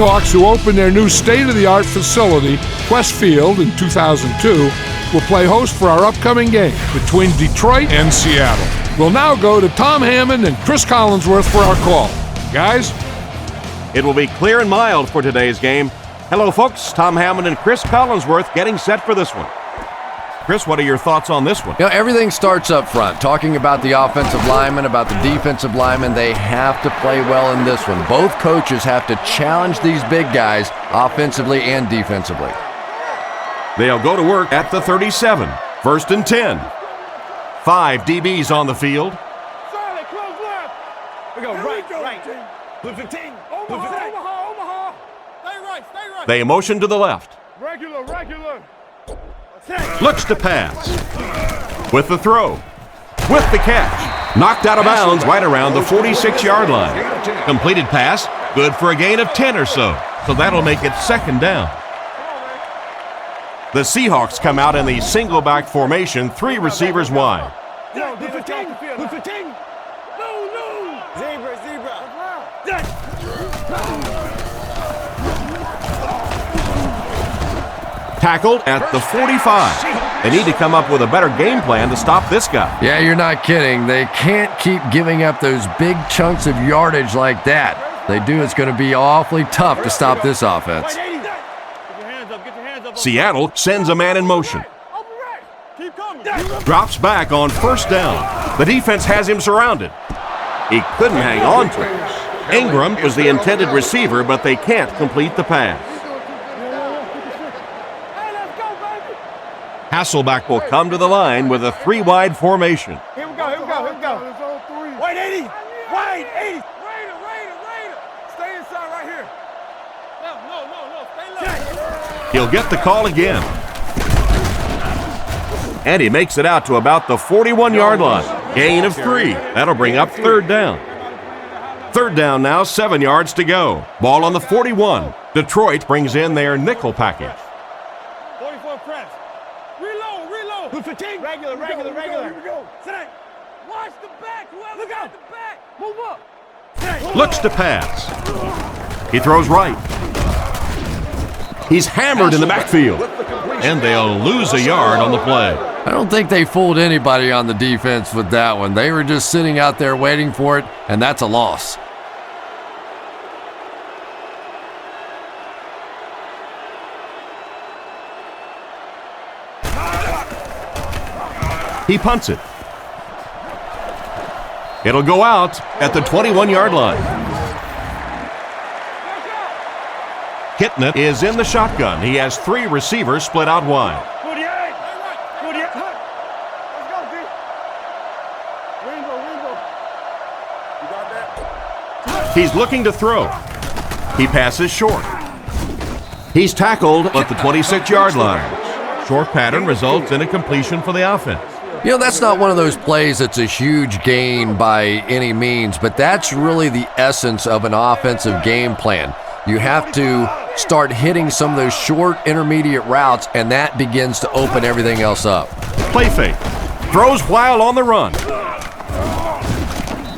Seahawks, who opened their new state-of-the-art facility, Quest Field, in 2002, will play host for our upcoming game between Detroit and Seattle. We'll now go to Tom Hammond and Chris Collinsworth for our call. Guys? It will be clear and mild for today's game. Hello, folks. Tom Hammond and Chris Collinsworth getting set for this one. Chris, what are your thoughts on this one? Everything starts up front. Talking about the offensive linemen, about the defensive linemen, they have to play well in this one. Both coaches have to challenge these big guys offensively and defensively. They'll go to work at the 37. First and 10. 5 DBs on the field. Solid, close left. We go right. Blue 15. Omaha. Stay right. They motion to the left. Regular. Looks to pass. With the throw. With the catch. Knocked out of bounds right around the 46-yard line. Completed pass. Good for a gain of 10 or so. So that'll make it second down. The Seahawks come out in the single back formation, 3 receivers wide. Blue 15. No. Zebra. Tackled at the 45. They need to come up with a better game plan to stop this guy. Yeah, you're not kidding. They can't keep giving up those big chunks of yardage like that. They do, it's going to be awfully tough to stop this offense. Get your hands up. Seattle sends a man in motion. Keep coming. Drops back on first down. The defense has him surrounded. He couldn't hang on to it. Ingram was the intended receiver, but they can't complete the pass. Hasselback will come to the line with a 3-wide formation. Here we go. White 80. Raider. Stay inside right here. No. Stay left. He'll get the call again. And he makes it out to about the 41-yard line. Gain of 3. That'll bring up third down. Third down now, 7 yards to go. Ball on the 41. Detroit brings in their nickel package. 44 press. Reload. Blue 15. Regular. Here we go. Sit down. Watch the back. Whoever's got the back. Move up. Looks to pass. He throws right. He's hammered in the backfield. And they'll lose a yard on the play. I don't think they fooled anybody on the defense with that one. They were just sitting out there waiting for it, and that's a loss. He punts it. It'll go out at the 21-yard line. Kitna is in the shotgun. He has 3 receivers split out wide. 48. Let's go, D. Rainbow. You got that? He's looking to throw. He passes short. He's tackled at the 26-yard line. Short pattern results in a completion for the offense. That's not one of those plays that's a huge gain by any means, but that's really the essence of an offensive game plan. You have to start hitting some of those short intermediate routes, and that begins to open everything else up. Play fake. Throws while on the run.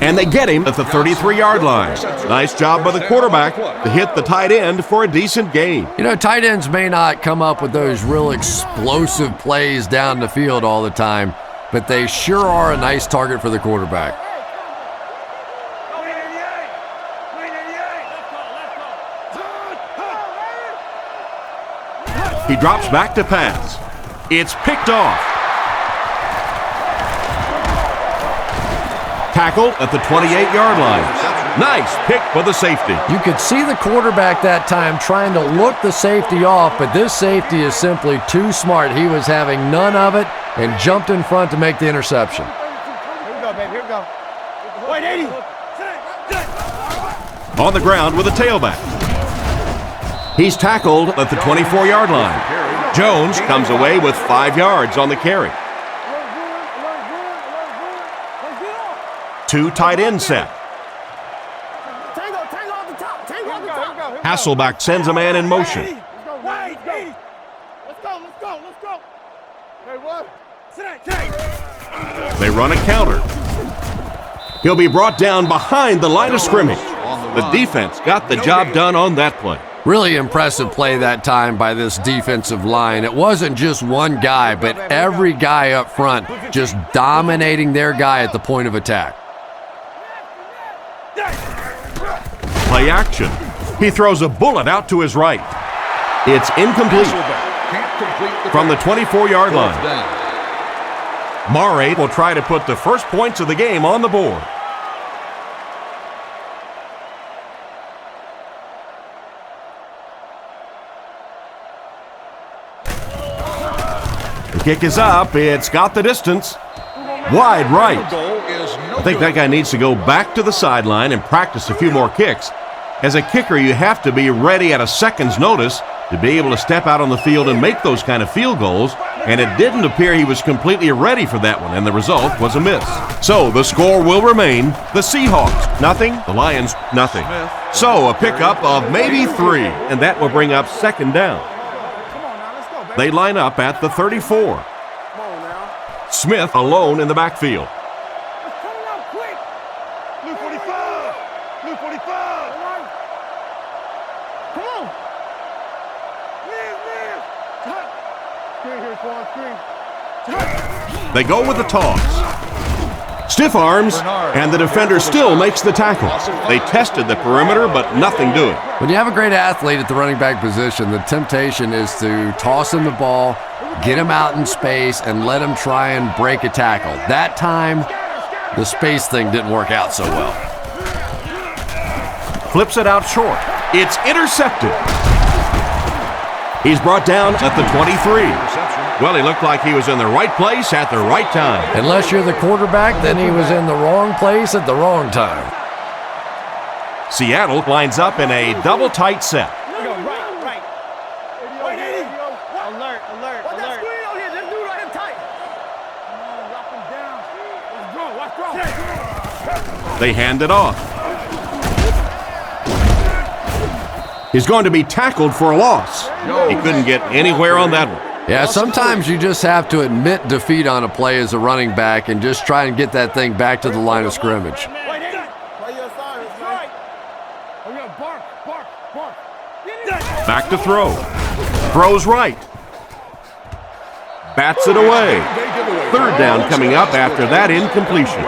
And they get him at the 33-yard line. Nice job by the quarterback to hit the tight end for a decent gain. Tight ends may not come up with those real explosive plays down the field all the time, but they sure are a nice target for the quarterback. He drops back to pass. It's picked off. Tackled at the 28-yard line. Nice pick for the safety. You could see the quarterback that time trying to look the safety off, but this safety is simply too smart. He was having none of it and jumped in front to make the interception. Here we go, baby. Here we go. White 80. On the ground with a tailback. He's tackled at the 24-yard line. Jones comes away with 5 yards on the carry. 2 tight end set. Tango off the top. Hasselback sends a man in motion. White 80. Let's go. Hey, what? Sit down. They run a counter. He'll be brought down behind the line of scrimmage. The defense got the job done on that play. Really impressive play that time by this defensive line. It wasn't just one guy, but every guy up front just dominating their guy at the point of attack. Play action. He throws a bullet out to his right. It's incomplete. From the 24-yard line. Murray will try to put the first points of the game on the board. The kick is up. It's got the distance. Wide right. I think that guy needs to go back to the sideline and practice a few more kicks. As a kicker, you have to be ready at a second's notice to be able to step out on the field and make those kind of field goals, and it didn't appear he was completely ready for that one, and the result was a miss. So the score will remain the Seahawks, nothing, the Lions, nothing. So a pickup of maybe 3, and that will bring up second down. They line up at the 34. Smith alone in the backfield. They go with the toss. Stiff arms, and the defender still makes the tackle. They tested the perimeter, but nothing doing. When you have a great athlete at the running back position, the temptation is to toss him the ball, get him out in space, and let him try and break a tackle. That time, the space thing didn't work out so well. Flips it out short. It's intercepted. He's brought down at the 23. Well, he looked like he was in the right place at the right time. Unless you're the quarterback, then he was in the wrong place at the wrong time. Seattle lines up in a double tight set. Right. Alert. Watch that screen out here. This dude right here tight. Come on, lock him down. Let's go. They hand it off. He's going to be tackled for a loss. He couldn't get anywhere on that one. Yeah, sometimes you just have to admit defeat on a play as a running back and just try and get that thing back to the line of scrimmage. Back to throw. Throws right. Bats it away. Third down coming up after that incompletion.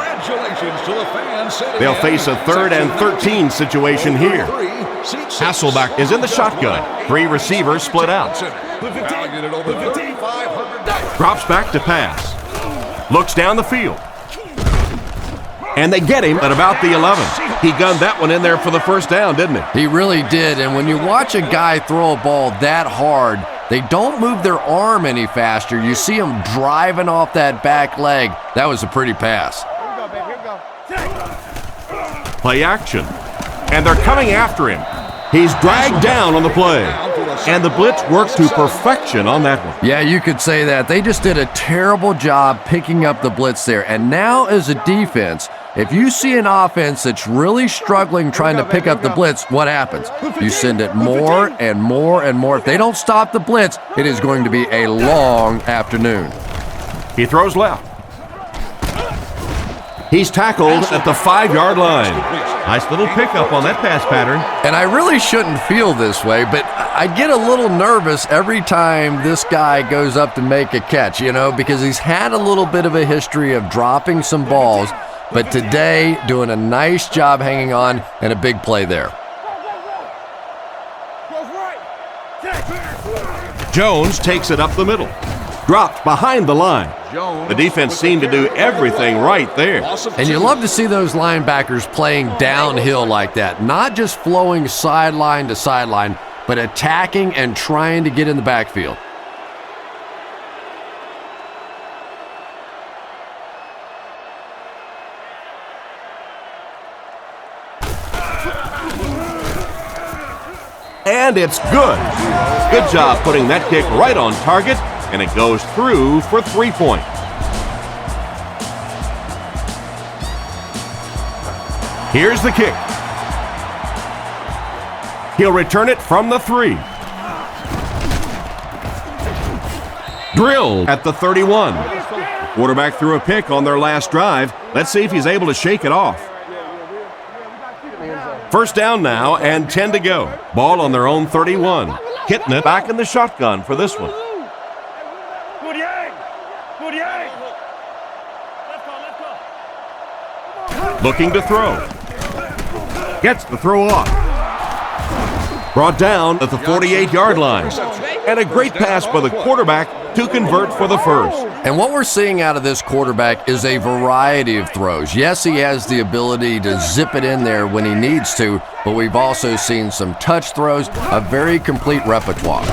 They'll face a 3rd and 13 situation here. Hasselbeck is in the shotgun. 3 receivers split out. Drops back to pass. Looks down the field. And they get him at about the 11. He gunned that one in there for the first down, didn't he? He really did, and when you watch a guy throw a ball that hard, they don't move their arm any faster. You see him driving off that back leg. That was a pretty pass. Play action. And they're coming after him. He's dragged down on the play. And the blitz worked to perfection on that one. Yeah, you could say that. They just did a terrible job picking up the blitz there. And now as a defense, if you see an offense that's really struggling trying to pick up the blitz, what happens? You send it more and more and more. If they don't stop the blitz, it is going to be a long afternoon. He throws left. He's tackled at the 5-yard line. Nice little pickup on that pass pattern. And I really shouldn't feel this way, but I get a little nervous every time this guy goes up to make a catch, because he's had a little bit of a history of dropping some balls, but today doing a nice job hanging on and a big play there. Jones takes it up the middle. Dropped behind the line. The defense seemed to do everything right there. And you love to see those linebackers playing downhill like that, not just flowing sideline to sideline, but attacking and trying to get in the backfield. And it's good. Good job putting that kick right on target, and it goes through for 3 points. Here's the kick. He'll return it from the 3. Drilled at the 31. The quarterback threw a pick on their last drive. Let's see if he's able to shake it off. First down now and 10 to go. Ball on their own 31. Hitting it back in the shotgun for this one. Looking to throw. Gets the throw off. Brought down at the 48-yard line. And a great pass by the quarterback to convert for the first. And what we're seeing out of this quarterback is a variety of throws. Yes, he has the ability to zip it in there when he needs to, but we've also seen some touch throws, a very complete repertoire.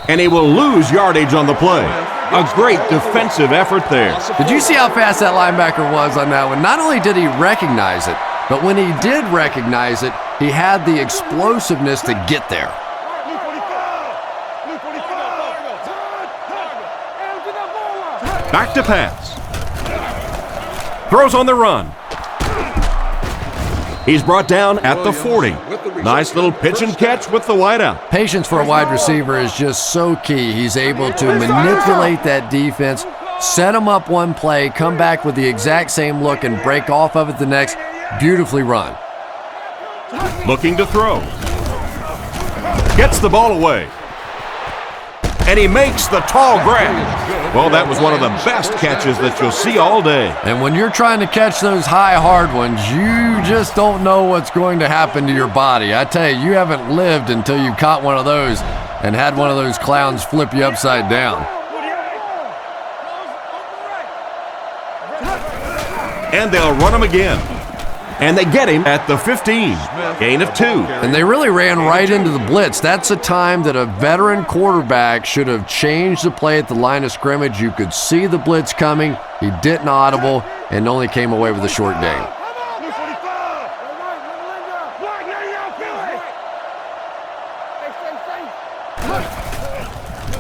And he will lose yardage on the play. A great defensive effort there. Did you see how fast that linebacker was on that one? Not only did he recognize it, but when he did recognize it, he had the explosiveness to get there. Back to pass. Throws on the run. He's brought down at the 40. Nice little pitch and catch with the wideout. Patience for a wide receiver is just so key. He's able to manipulate that defense, set him up one play, come back with the exact same look, and break off of it the next. Beautifully run. Looking to throw. Gets the ball away. And he makes the tall grab. Well, that was one of the best catches that you'll see all day. And when you're trying to catch those high, hard ones, you just don't know what's going to happen to your body. I tell you, you haven't lived until you caught one of those and had one of those clowns flip you upside down. And they'll run him again. And they get him at the 15. Gain of 2. And they really ran right into the blitz. That's a time that a veteran quarterback should have changed the play at the line of scrimmage. You could see the blitz coming. He didn't audible and only came away with a short gain.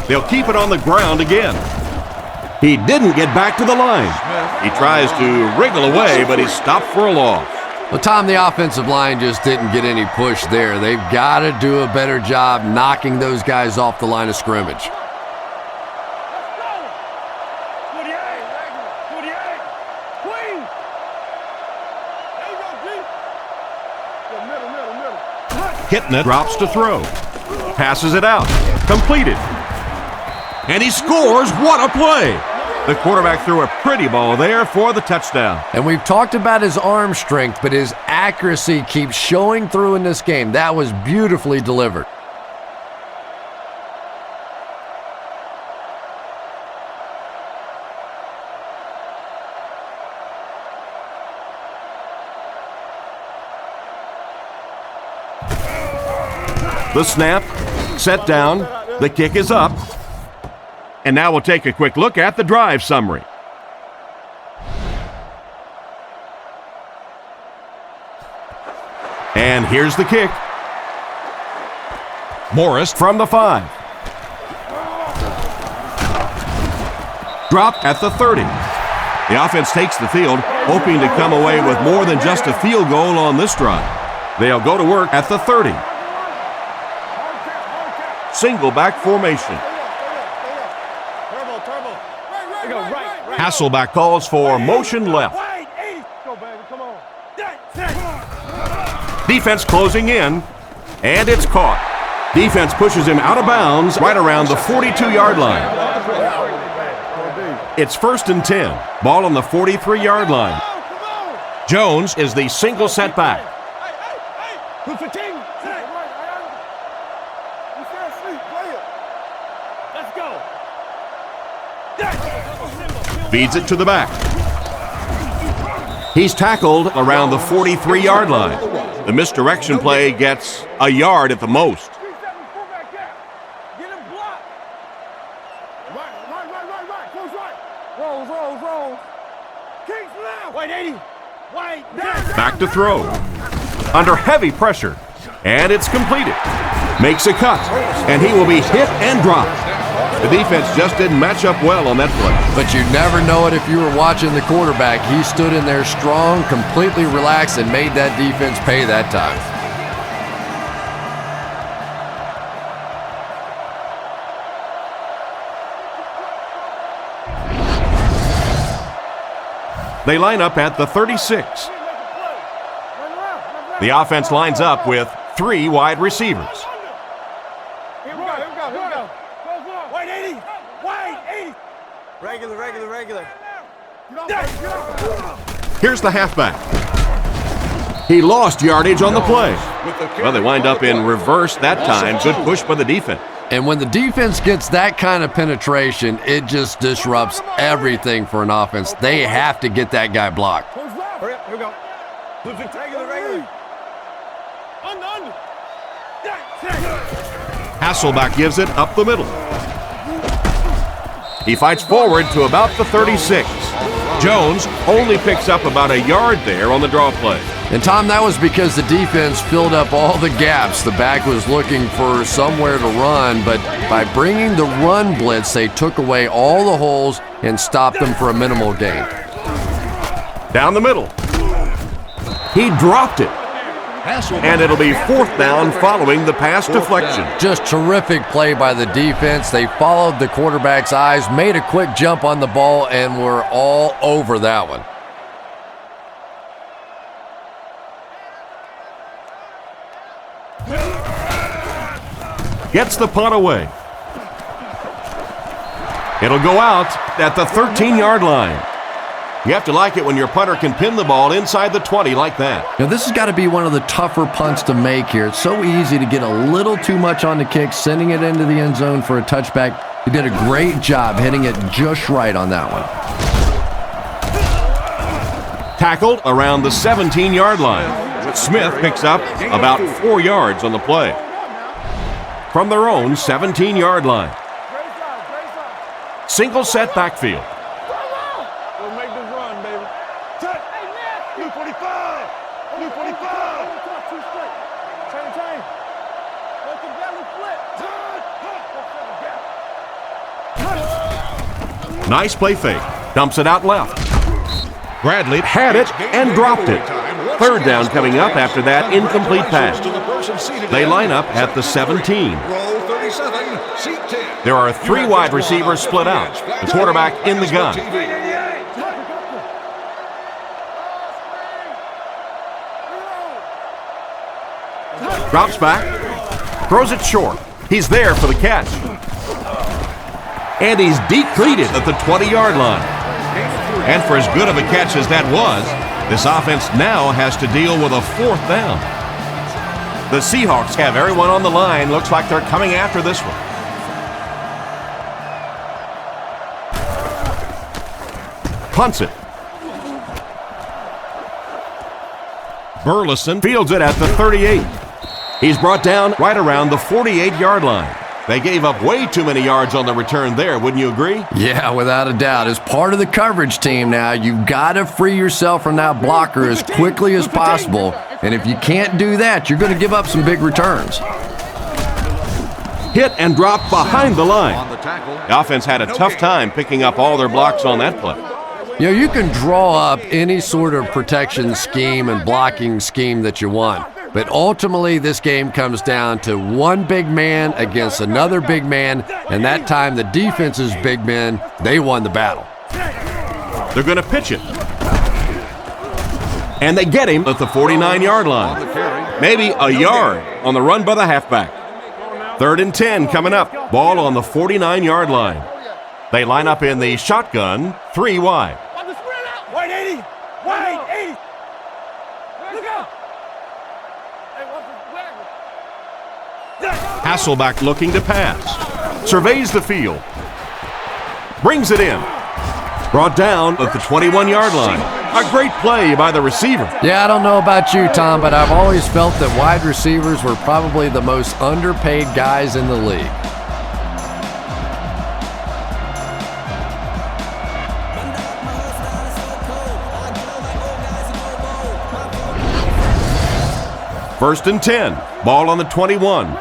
They'll keep it on the ground again. He didn't get back to the line. He tries to wriggle away, but he's stopped for a loss. Well, Tom, the offensive line just didn't get any push there. They've got to do a better job knocking those guys off the line of scrimmage. Hitting it, drops to throw. Passes it out. Completed. And he scores. What a play! The quarterback threw a pretty ball there for the touchdown. And we've talked about his arm strength, but his accuracy keeps showing through in this game. That was beautifully delivered. The snap, set down, the kick is up. And now we'll take a quick look at the drive summary. And here's the kick. Morris from the 5. Dropped at the 30. The offense takes the field, hoping to come away with more than just a field goal on this drive. They'll go to work at the 30. Single back formation. Hasselback calls for motion left. Defense closing in, and it's caught. Defense pushes him out of bounds right around the 42-yard line. It's 1st and 10. Ball on the 43-yard line. Jones is the single setback. Feeds it to the back. He's tackled around the 43-yard line. The misdirection play gets a yard at the most. Back to throw. Under heavy pressure. And it's completed. Makes a cut. And he will be hit and dropped. The defense just didn't match up well on that play. But you'd never know it if you were watching the quarterback. He stood in there strong, completely relaxed, and made that defense pay that time. They line up at the 36. The offense lines up with 3 wide receivers. Here we go. Wait, 80. Wait, 80. Regular. Here's the halfback. He lost yardage on the play. Well, they wind up in reverse that time. Good push by the defense. And when the defense gets that kind of penetration, it just disrupts everything for an offense. They have to get that guy blocked. Hurry up, here we go. Regular. Under. Hasselback gives it up the middle. He fights forward to about the 36. Jones only picks up about a yard there on the draw play. And Tom, that was because the defense filled up all the gaps. The back was looking for somewhere to run, but by bringing the run blitz, they took away all the holes and stopped them for a minimal gain. Down the middle. He dropped it. And it'll be 4th down following the pass deflection. Just terrific play by the defense. They followed the quarterback's eyes, made a quick jump on the ball, and were all over that one. Gets the punt away. It'll go out at the 13-yard line. You have to like it when your punter can pin the ball inside the 20 like that. Now, this has got to be one of the tougher punts to make here. It's so easy to get a little too much on the kick, sending it into the end zone for a touchback. He did a great job hitting it just right on that one. Tackled around the 17-yard line. Smith picks up about 4 yards on the play. From their own 17-yard line. Single set backfield. We'll make this run, baby. Touch. Hey, man. 245. 245. Chain. Let the belly flip. Nice play fake. Dumps it out left. Bradley had it and dropped it. 3rd down coming up after that incomplete pass. They line up at the 17. There are 3 wide receivers split out. The quarterback in the gun. Drops back. Throws it short. He's there for the catch. And he's depleted at the 20-yard line. And for as good of a catch as that was, this offense now has to deal with a 4th down. The Seahawks have everyone on the line. Looks like they're coming after this one. Punts it. Burleson fields it at the 38. He's brought down right around the 48-yard line. They gave up way too many yards on the return there, wouldn't you agree? Yeah, without a doubt. As part of the coverage team now, you've got to free yourself from that blocker as quickly as possible. And if you can't do that, you're going to give up some big returns. Hit and drop behind the line. The offense had a tough time picking up all their blocks on that play. You know, you can draw up any sort of protection scheme and blocking scheme that you want. But ultimately, this game comes down to one big man against another big man, and that time the defense's big men, they won the battle. They're going to pitch it. And they get him at the 49-yard line. Maybe a yard on the run by the halfback. 3rd and 10 coming up. Ball on the 49-yard line. They line up in the shotgun, 3 wide. Wait, 80. Wait, 80. Look out. Hasselback looking to pass. Surveys the field. Brings it in. Brought down at the 21-yard line. A great play by the receiver. Yeah, I don't know about you, Tom, but I've always felt that wide receivers were probably the most underpaid guys in the league. First and 10. Ball on the 21.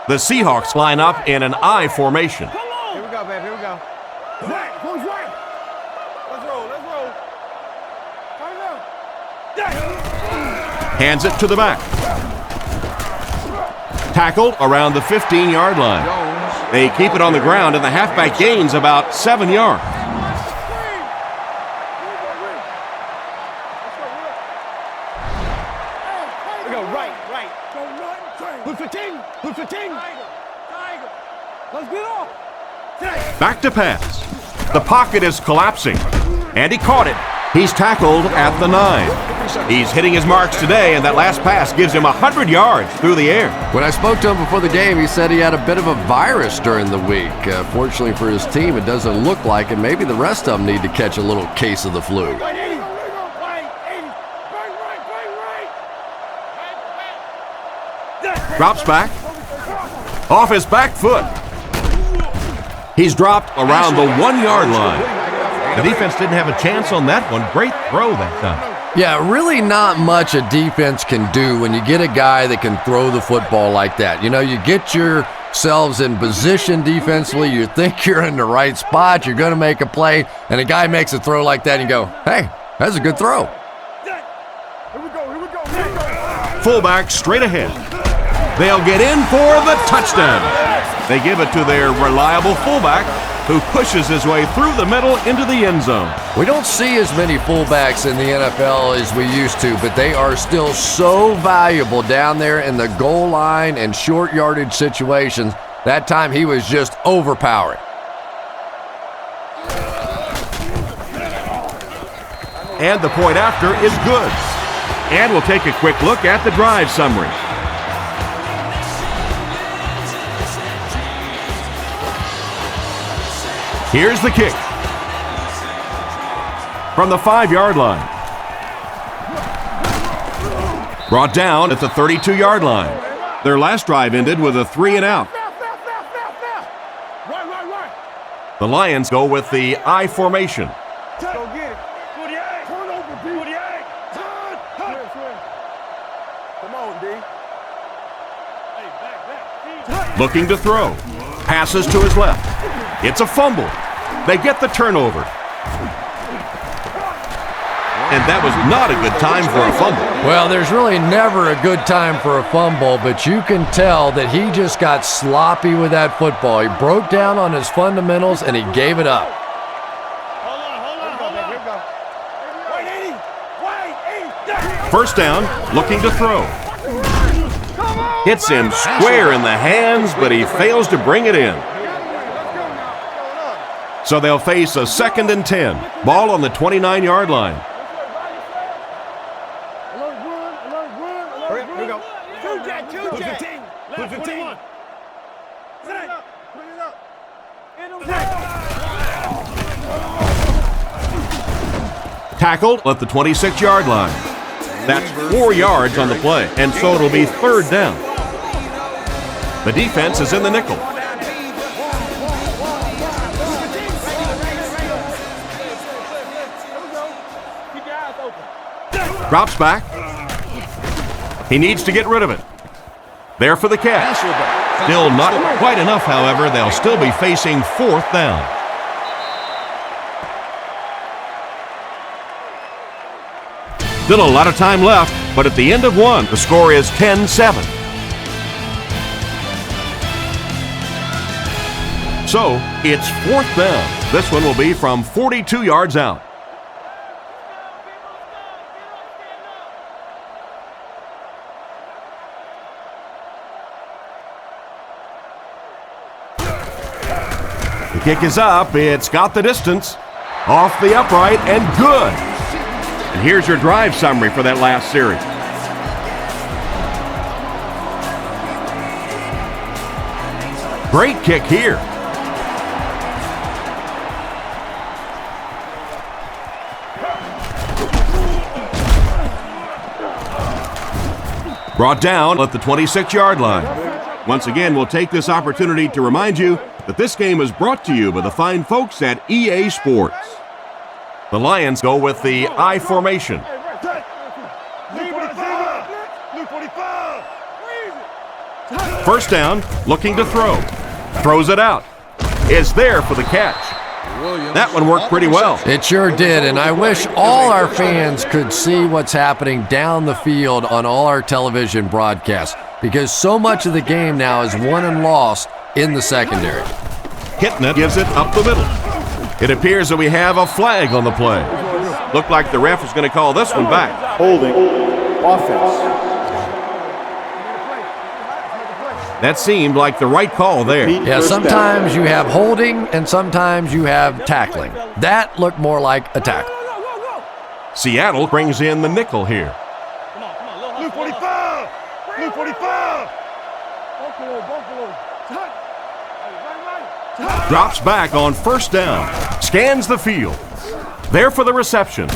The Seahawks line up in an I formation. Here we go, babe. Here we go. Right. Who's right? Let's roll. Hands it to the back. Tackled around the 15-yard line. They keep it on the ground, and the halfback gains about 7 yards. Let's get off. Back to pass. The pocket is collapsing, and he caught it. He's tackled at the 9. He's hitting his marks today, and that last pass gives him 100 yards through the air. When I spoke to him before the game, he said he had a bit of a virus during the week. Fortunately for his team, it doesn't look like it. Maybe the rest of them need to catch a little case of the flu. Drops back. Off his back foot. He's dropped around the 1-yard line. The defense didn't have a chance on that one. Great throw that time. Yeah, really not much a defense can do when you get a guy that can throw the football like that. You know, you get yourselves in position defensively, you think you're in the right spot, you're going to make a play, and a guy makes a throw like that, and you go, hey, that's a good throw. Fullback straight ahead. They'll get in for the touchdown. They give it to their reliable fullback, who pushes his way through the middle into the end zone. We don't see as many fullbacks in the NFL as we used to, but they are still so valuable down there in the goal line and short yardage situations. That time he was just overpowering. And the point after is good. And we'll take a quick look at the drive summary. Here's the kick. From the 5-yard line. Brought down at the 32-yard line. Their last drive ended with a 3-and-out. The Lions go with the I formation. Go get it. 48. Turn over, B. 48. Turn. Come on, D. Hey, back. Looking to throw. Passes to his left. It's a fumble. They get the turnover. And that was not a good time for a fumble. Well, there's really never a good time for a fumble, but you can tell that he just got sloppy with that football. He broke down on his fundamentals, and he gave it up. First down, looking to throw. Hits him square in the hands, but he fails to bring it in. So they'll face a 2nd and 10. Ball on the 29-yard line. Tackled at the 26-yard line. That's 4 yards on the play, and so it'll be 3rd down. The defense is in the nickel. Drops back. He needs to get rid of it. There for the catch. Still not quite enough, however. They'll still be facing 4th down. Still a lot of time left, but at the end of one, the score is 10-7. So, it's 4th down. This one will be from 42 yards out. The kick is up. It's got the distance. Off the upright and good. And here's your drive summary for that last series. Great kick here. Brought down at the 26-yard line. Once again, we'll take this opportunity to remind you that this game is brought to you by the fine folks at EA Sports. The Lions go with the I formation. First down, looking to throw. Throws it out. Is there for the catch. That one worked pretty well. It sure did, and I wish all our fans could see what's happening down the field on all our television broadcasts, because so much of the game now is won and lost in the secondary. Hitting it gives it up the middle. It appears that we have a flag on the play. Looked like the ref is going to call this one back. Holding offense. That seemed like the right call there. Yeah, sometimes you have holding and sometimes you have tackling. That looked more like a tackle. Seattle brings in the nickel here. Blue 45! Blue 45! Drops back on first down. Scans the field. There for the reception.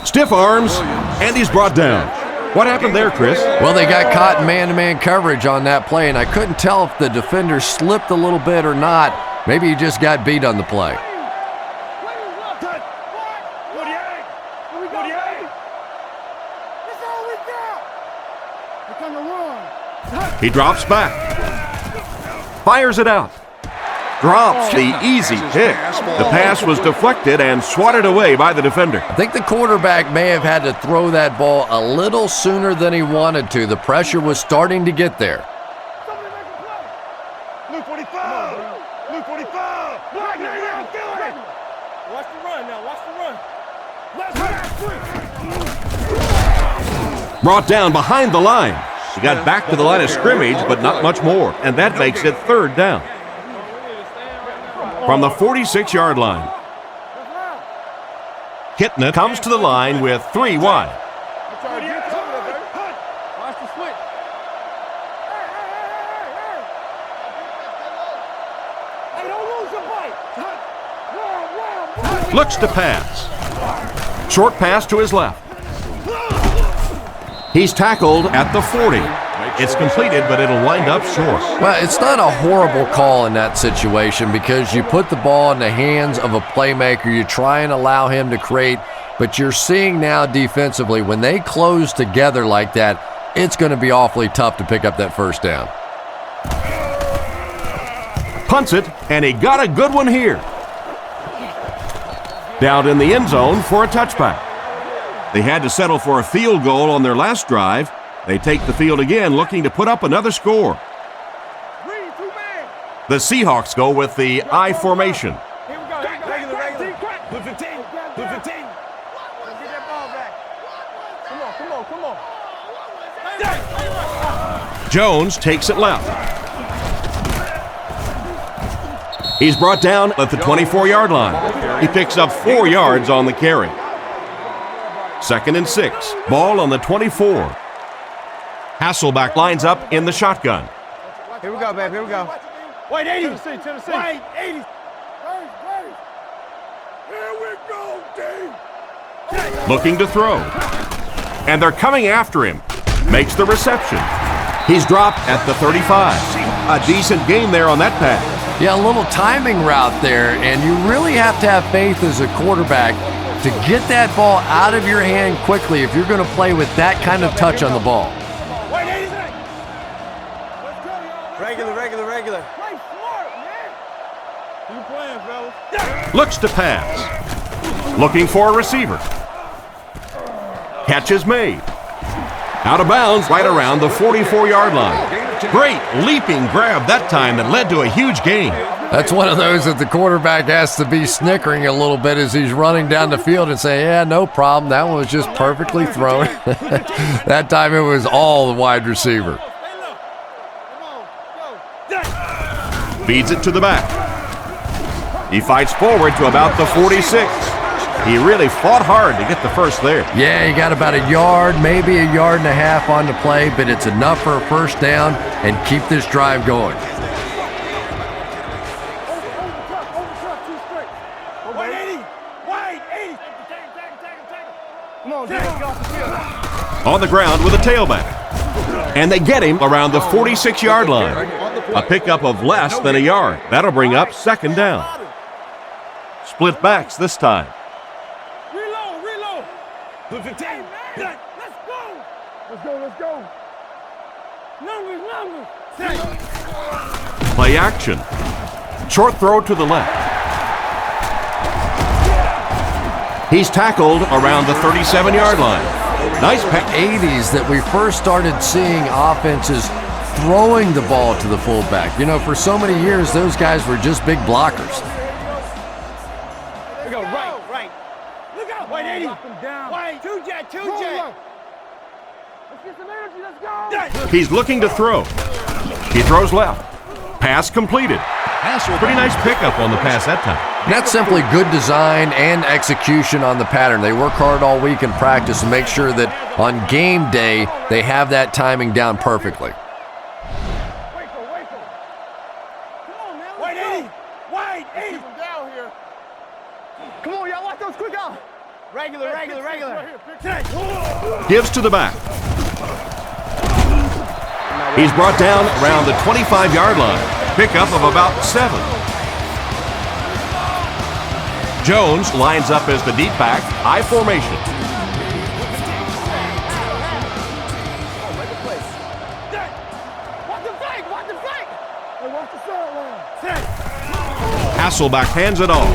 Stiff arms, and he's brought down. What happened there, Chris? Well, they got caught in man-to-man coverage on that play, and I couldn't tell if the defender slipped a little bit or not. Maybe he just got beat on the play. He drops back. Fires it out. Drops the easy pick. The pass was deflected and swatted away by the defender. I think the quarterback may have had to throw that ball a little sooner than he wanted to. The pressure was starting to get there. Blue 45! Blue 45! Watch the run now. Watch the run. Brought down behind the line. He got back to the line of scrimmage, but not much more. And that makes it third down. From the 46-yard line. Kitna comes to the line with 3 wide. Watch the switch. Hey, don't lose your bite. Looks to pass. Short pass to his left. He's tackled at the 40. It's completed, but it'll wind up short. Well, it's not a horrible call in that situation because you put the ball in the hands of a playmaker. You try and allow him to create, but you're seeing now defensively, when they close together like that, it's going to be awfully tough to pick up that first down. Punts it, and he got a good one here. Down in the end zone for a touchback. They had to settle for a field goal on their last drive. They take the field again, looking to put up another score. The Seahawks go with the I formation. Here we go. Regular. Blue 15. Blue 15. Get that ball back. Come on. Jones takes it left. He's brought down at the 24-yard line. He picks up 4 yards on the carry. 2nd and 6. Ball on the 24. Hasselback lines up in the shotgun. Here we go, babe. Here we go. Wait, 80. Tennessee. Wait, 80. Here we go, D. Looking to throw. And they're coming after him. Makes the reception. He's dropped at the 35. A decent game there on that pass. Yeah, a little timing route there, and you really have to have faith as a quarterback to get that ball out of your hand quickly if you're going to play with that kind of touch on the ball. Regular. Play smart, man. You playing, fellas? Looks to pass. Looking for a receiver. Catch is made. Out of bounds right around the 44-yard line. Great leaping grab that time that led to a huge gain. That's one of those that the quarterback has to be snickering a little bit as he's running down the field and saying, yeah, no problem. That one was just perfectly thrown. That time it was all the wide receiver. Feeds it to the back. He fights forward to about the 46. He really fought hard to get the first there. Yeah, he got about a yard, maybe a yard and a half on the play, but it's enough for a first down and keep this drive going. On the ground with a tailback. And they get him around the 46-yard line. A pickup of less than a yard. That'll bring up 2nd down. Split backs this time. Reload. Blue 15. Let's go. Numbers. Play action. Short throw to the left. He's tackled around the 37-yard line. Nice pass. 80s that we first started seeing offenses throwing the ball to the fullback. You know, for so many years, those guys were just big blockers. We go right. Look out. Wait, 80. Wait, two jet. Let's Get some energy, let's go. He's looking to throw. He throws left. Pass completed. Pretty nice pickup on the pass that time. That's simply good design and execution on the pattern. They work hard all week in practice to make sure that on game day they have that timing down perfectly. Wait, 80. Wait, 80. Keep him down here. Come on, y'all, watch those quick out. Regular. Gives to the back. He's brought down around the 25-yard line. Pickup of about 7. Jones lines up as the deep back, I formation. Hasselback hands it off.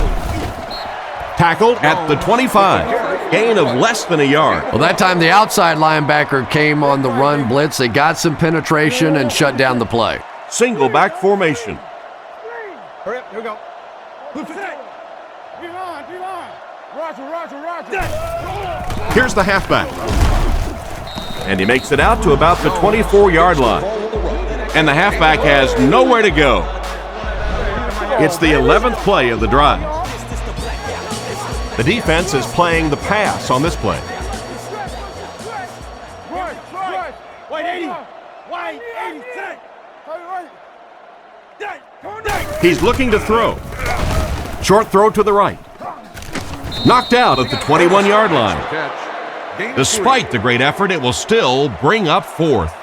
Tackled at the 25. Gain of less than a yard. Well, that time the outside linebacker came on the run blitz. They got some penetration and shut down the play. Single back formation. Hurry up, here we go. Roger. Here's the halfback. And he makes it out to about the 24-yard line. And the halfback has nowhere to go. It's the 11th play of the drive. The defense is playing the pass on this play. Wait, 80. Wait, 80. He's looking to throw. Short throw to the right. Knocked out at the 21-yard line. Despite the great effort, it will still bring up 4th.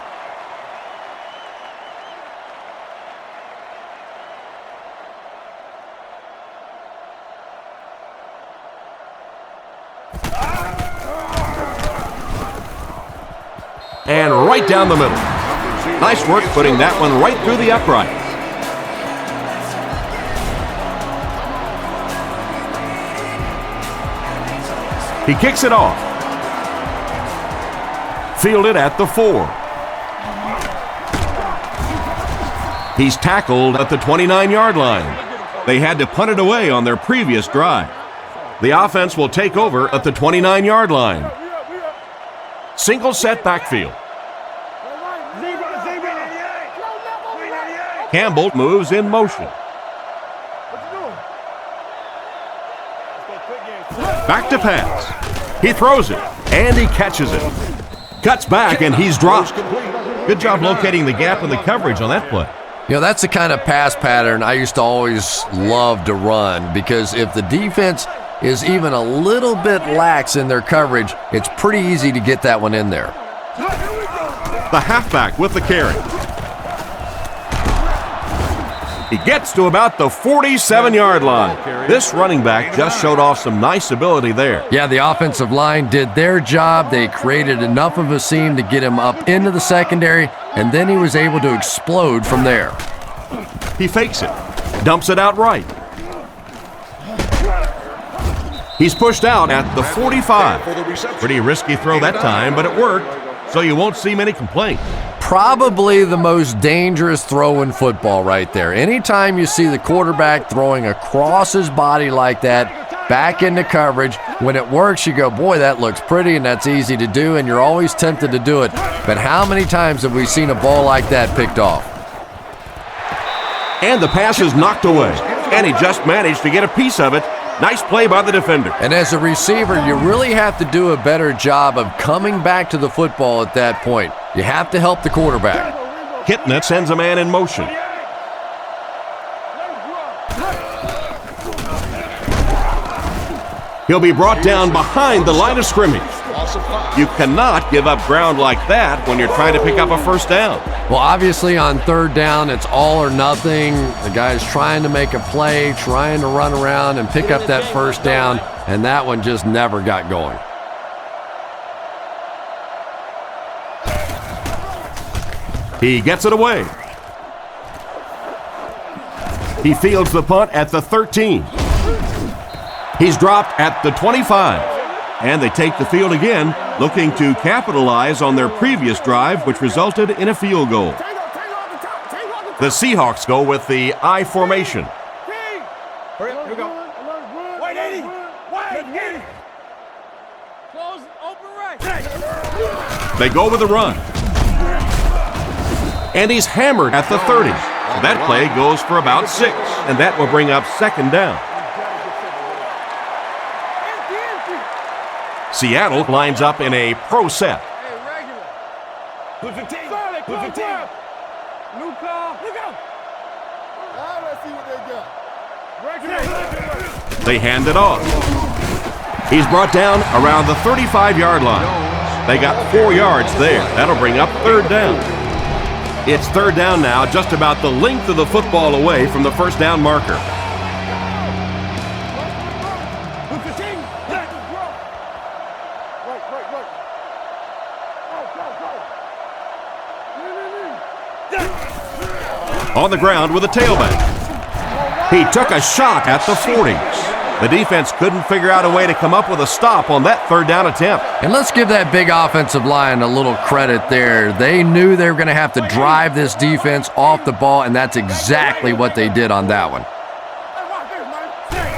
And right down the middle. Nice work putting that one right through the upright. He kicks it off. Fielded at the 4. He's tackled at the 29-yard line. They had to punt it away on their previous drive. The offense will take over at the 29-yard line. Single set backfield. Campbell moves in motion. Back to pass. He throws it, and he catches it. Cuts back, and he's dropped. Good job locating the gap in the coverage on that play. You know, that's the kind of pass pattern I used to always love to run, because if the defense is even a little bit lax in their coverage, it's pretty easy to get that one in there. The halfback with the carry. He gets to about the 47-yard line. This running back just showed off some nice ability there. Yeah, the offensive line did their job. They created enough of a seam to get him up into the secondary, and then he was able to explode from there. He fakes it, dumps it out right. He's pushed out at the 45. Pretty risky throw that time, but it worked, so you won't see many complaints. Probably the most dangerous throw in football right there. Anytime you see the quarterback throwing across his body like that, back into coverage, when it works, you go, boy, that looks pretty and that's easy to do, and you're always tempted to do it. But how many times have we seen a ball like that picked off? And the pass is knocked away, and he just managed to get a piece of it. Nice play by the defender. And as a receiver, you really have to do a better job of coming back to the football at that point. You have to help the quarterback. Kitnet sends a man in motion. He'll be brought down behind the line of scrimmage. You cannot give up ground like that when you're trying to pick up a first down. Well, obviously on third down, it's all or nothing. The guy's trying to make a play, trying to run around and pick up that first down, and that one just never got going. He gets it away. He fields the punt at the 13. He's dropped at the 25. And they take the field again, looking to capitalize on their previous drive, which resulted in a field goal. The Seahawks go with the I formation. Hurry up, here we go. Wait, 80. Wait, 80. Close, open right. They go with the run. And he's hammered at the 30. So that play goes for about 6, and that will bring up 2nd down. Seattle lines up in a pro set. Put 15. Put 15. New call. Look out. Let's see what they got. They hand it off. He's brought down around the 35-yard line. They got 4 yards there. That'll bring up 3rd down. It's 3rd down now, just about the length of the football away from the 1st down marker. On the ground with a tailback. He took a shot at the 40. The defense couldn't figure out a way to come up with a stop on that 3rd down attempt. And let's give that big offensive line a little credit there. They knew they were going to have to drive this defense off the ball, and that's exactly what they did on that one.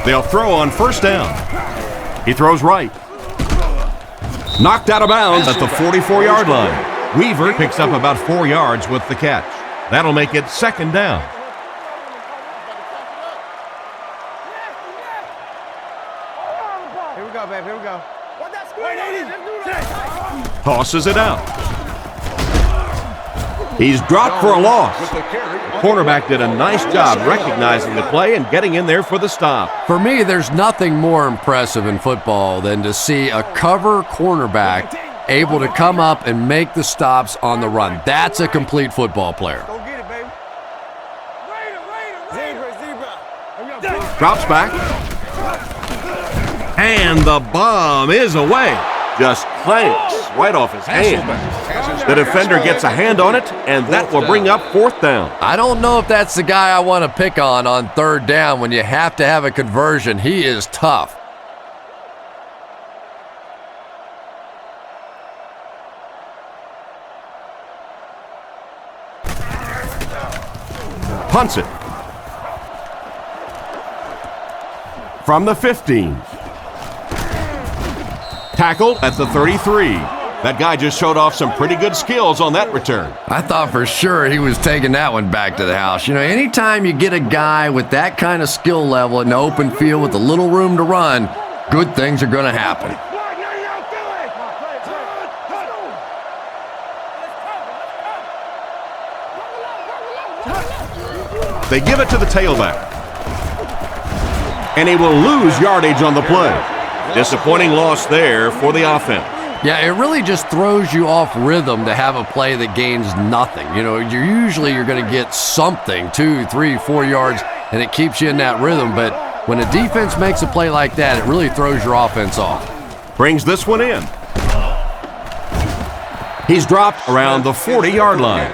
They'll throw on 1st down. He throws right. Knocked out of bounds at the 44-yard line. Weaver picks up about 4 yards with the catch. That'll make it 2nd down. Here we go, babe. Here we go. Tosses it out. He's dropped for a loss. The cornerback did a nice job recognizing the play and getting in there for the stop. For me, there's nothing more impressive in football than to see a cover cornerback able to come up and make the stops on the run. That's a complete football player. Go get it, baby. Zebra. Drops back. And the bomb is away. Just clanks right off his hand. The defender gets a hand on it, and that will bring up 4th down. I don't know if that's the guy I want to pick on 3rd down when you have to have a conversion. He is tough. Punts it. From the 15. Tackled at the 33. That guy just showed off some pretty good skills on that return. I thought for sure he was taking that one back to the house. You know, anytime you get a guy with that kind of skill level in the open field with a little room to run, good things are going to happen. They give it to the tailback. And he will lose yardage on the play. Disappointing loss there for the offense. Yeah, it really just throws you off rhythm to have a play that gains nothing. You know, you're going to get something, 2, 3, 4 yards, and it keeps you in that rhythm. But when a defense makes a play like that, it really throws your offense off. Brings this one in. He's dropped around the 40-yard line.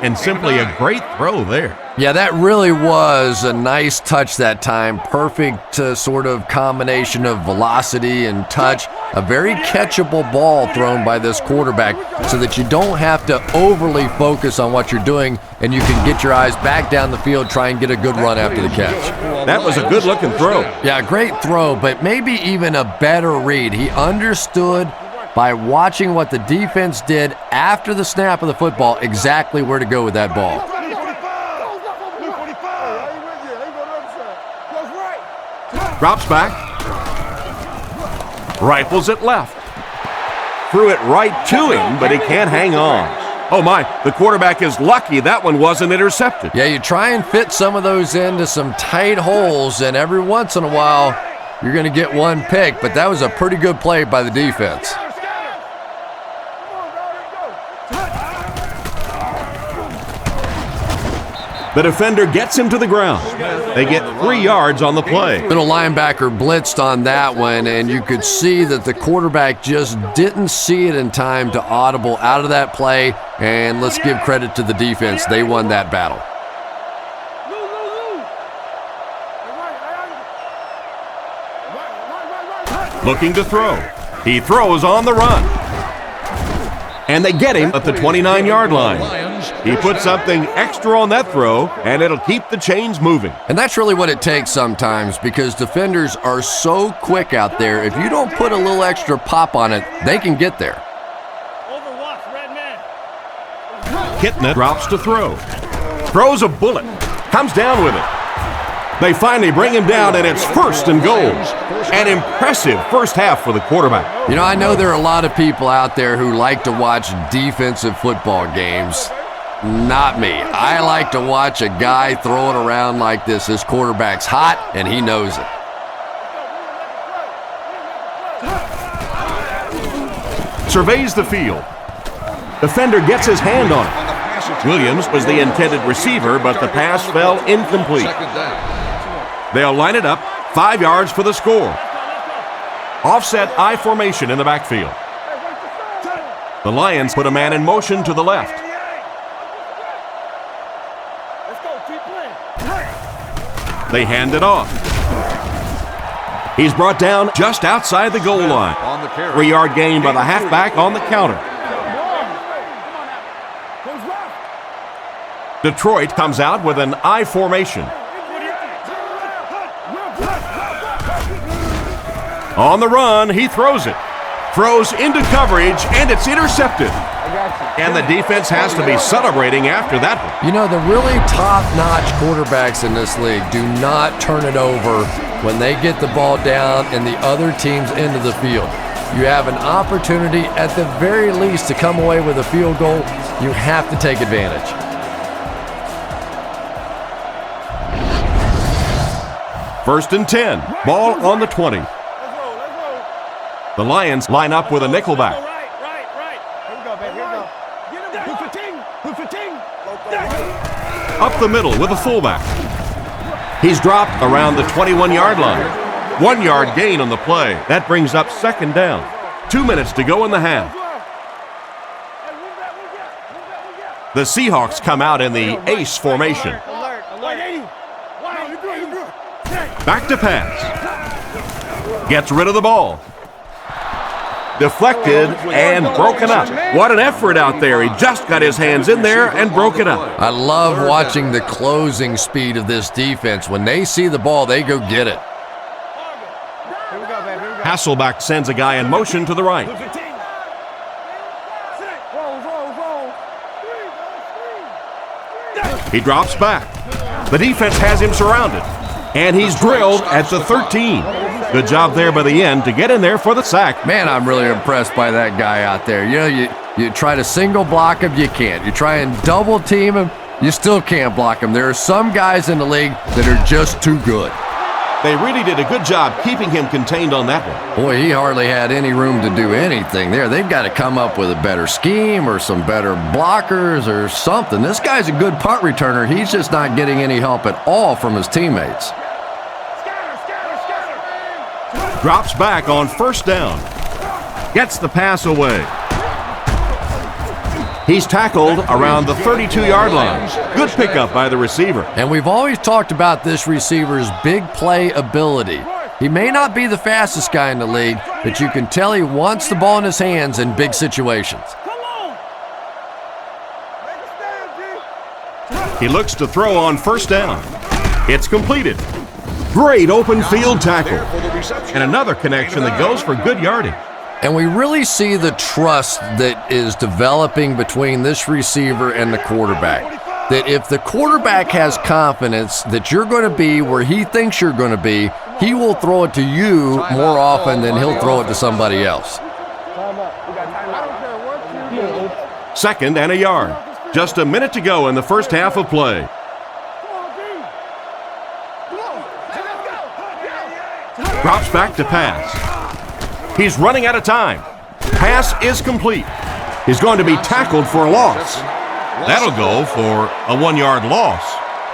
And simply a great throw there. Yeah, that really was a nice touch that time. Perfect sort of combination of velocity and touch. A very catchable ball thrown by this quarterback so that you don't have to overly focus on what you're doing and you can get your eyes back down the field, try and get a good run after the catch. That was a good-looking throw. Yeah, great throw, but maybe even a better read. He understood by watching what the defense did after the snap of the football exactly where to go with that ball. Drops back. Rifles it left. Threw it right to him, but he can't hang on. Oh my, the quarterback is lucky that one wasn't intercepted. Yeah, you try and fit some of those into some tight holes, and every once in a while, you're going to get one pick, but that was a pretty good play by the defense. The defender gets him to the ground. They get 3 yards on the play. Middle linebacker blitzed on that one, and you could see that the quarterback just didn't see it in time to audible out of that play, and let's give credit to the defense. They won that battle. Looking to throw. He throws on the run. And they get him at the 29-yard line. He put something extra on that throw, and it'll keep the chains moving. And that's really what it takes sometimes, because defenders are so quick out there. If you don't put a little extra pop on it, they can get there. Overwatch, Kitna drops to throw. Throws a bullet. Comes down with it. They finally bring him down, and it's 1st and goal. An impressive first half for the quarterback. You know, I know there are a lot of people out there who like to watch defensive football games. Not me. I like to watch a guy throw it around like this. This quarterback's hot, and he knows it. Surveys the field. Defender gets his hand on it. Williams was the intended receiver, but the pass fell incomplete. They'll line it up, 5 yards for the score. Offset I formation in the backfield. The Lions put a man in motion to the left. They hand it off. He's brought down just outside the goal line. 3-yard gain by the halfback on the counter. Detroit comes out with an I formation. On the run, he throws it. Throws into coverage, and it's intercepted. And the defense has to be celebrating after that one. You know, the really top-notch quarterbacks in this league do not turn it over when they get the ball down and the other team's into the field. You have an opportunity, at the very least, to come away with a field goal. You have to take advantage. First and 10. Ball on the 20. The Lions line up with a nickelback. Up the middle with a fullback. He's dropped around the 21-yard line. 1-yard gain on the play. That brings up 2nd down. 2 minutes to go in the half. The Seahawks come out in the ace formation. Back to pass. Gets rid of the ball. Deflected and broken up. What an effort out there. He just got his hands in there and broke it up. I love watching the closing speed of this defense. When they see the ball, they go get it. Hasselbeck sends a guy in motion to the right. He drops back. The defense has him surrounded. And he's drilled at the 13. Good job there by the end to get in there for the sack. Man, I'm really impressed by that guy out there. You know, you try to single block him, you can't. You try and double team him, you still can't block him. There are some guys in the league that are just too good. They really did a good job keeping him contained on that one. Boy, he hardly had any room to do anything there. They've got to come up with a better scheme or some better blockers or something. This guy's a good punt returner. He's just not getting any help at all from his teammates. Drops back on 1st down. Gets the pass away. He's tackled around the 32-yard line. Good pickup by the receiver. And we've always talked about this receiver's big play ability. He may not be the fastest guy in the league, but you can tell he wants the ball in his hands in big situations. He looks to throw on 1st down. It's completed. Great open field tackle. And another connection that goes for good yardage. And we really see the trust that is developing between this receiver and the quarterback. That if the quarterback has confidence that you're going to be where he thinks you're going to be, he will throw it to you more often than he'll throw it to somebody else. 2nd and a yard. Just a minute to go in the first half of play. Drops back to pass. He's running out of time. Pass is complete. He's going to be tackled for a loss. That'll go for a 1-yard loss.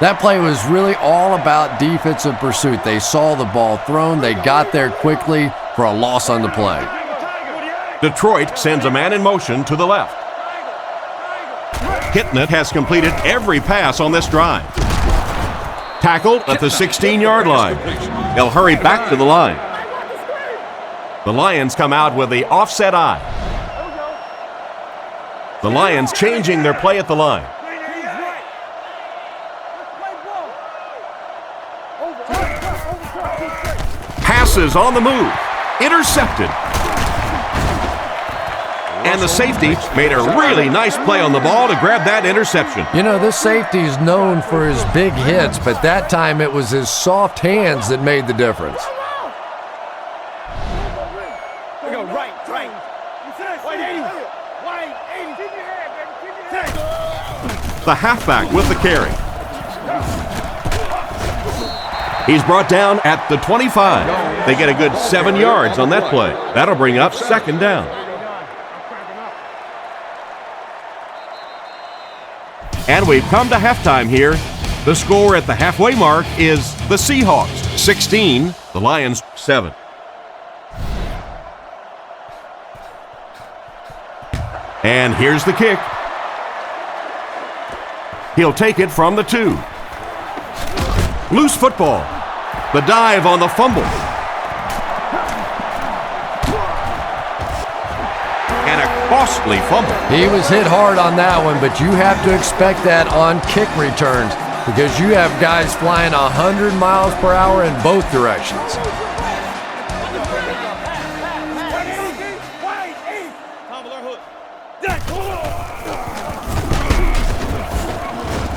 That play was really all about defensive pursuit. They saw the ball thrown. They got there quickly for a loss on the play. Detroit sends a man in motion to the left. Kitna has completed every pass on this drive. Tackled at the 16-yard line. They'll hurry back to the line. The Lions come out with the offset I. The Lions changing their play at the line. Passes on the move. Intercepted. And the safety made a really nice play on the ball to grab that interception. You know, this safety is known for his big hits, but that time it was his soft hands that made the difference. Go right. White 80. White 80. Keep your head, baby. Keep your head. The halfback with the carry. He's brought down at the 25. They get a good 7 yards on that play. That'll bring up second down. And we've come to halftime here. The score at the halfway mark is the Seahawks 16, the Lions 7. And here's the kick. He'll take it from the 2. Loose football. The dive on the fumble. And a costly fumble. He was hit hard on that one, but you have to expect that on kick returns because you have guys flying 100 miles per hour in both directions.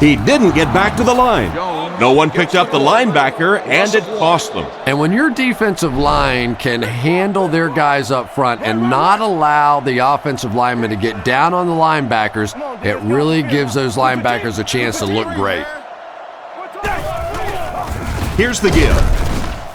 He didn't get back to the line. No one picked up the linebacker, and it cost them. And when your defensive line can handle their guys up front and not allow the offensive linemen to get down on the linebackers, it really gives those linebackers a chance to look great. Here's the give.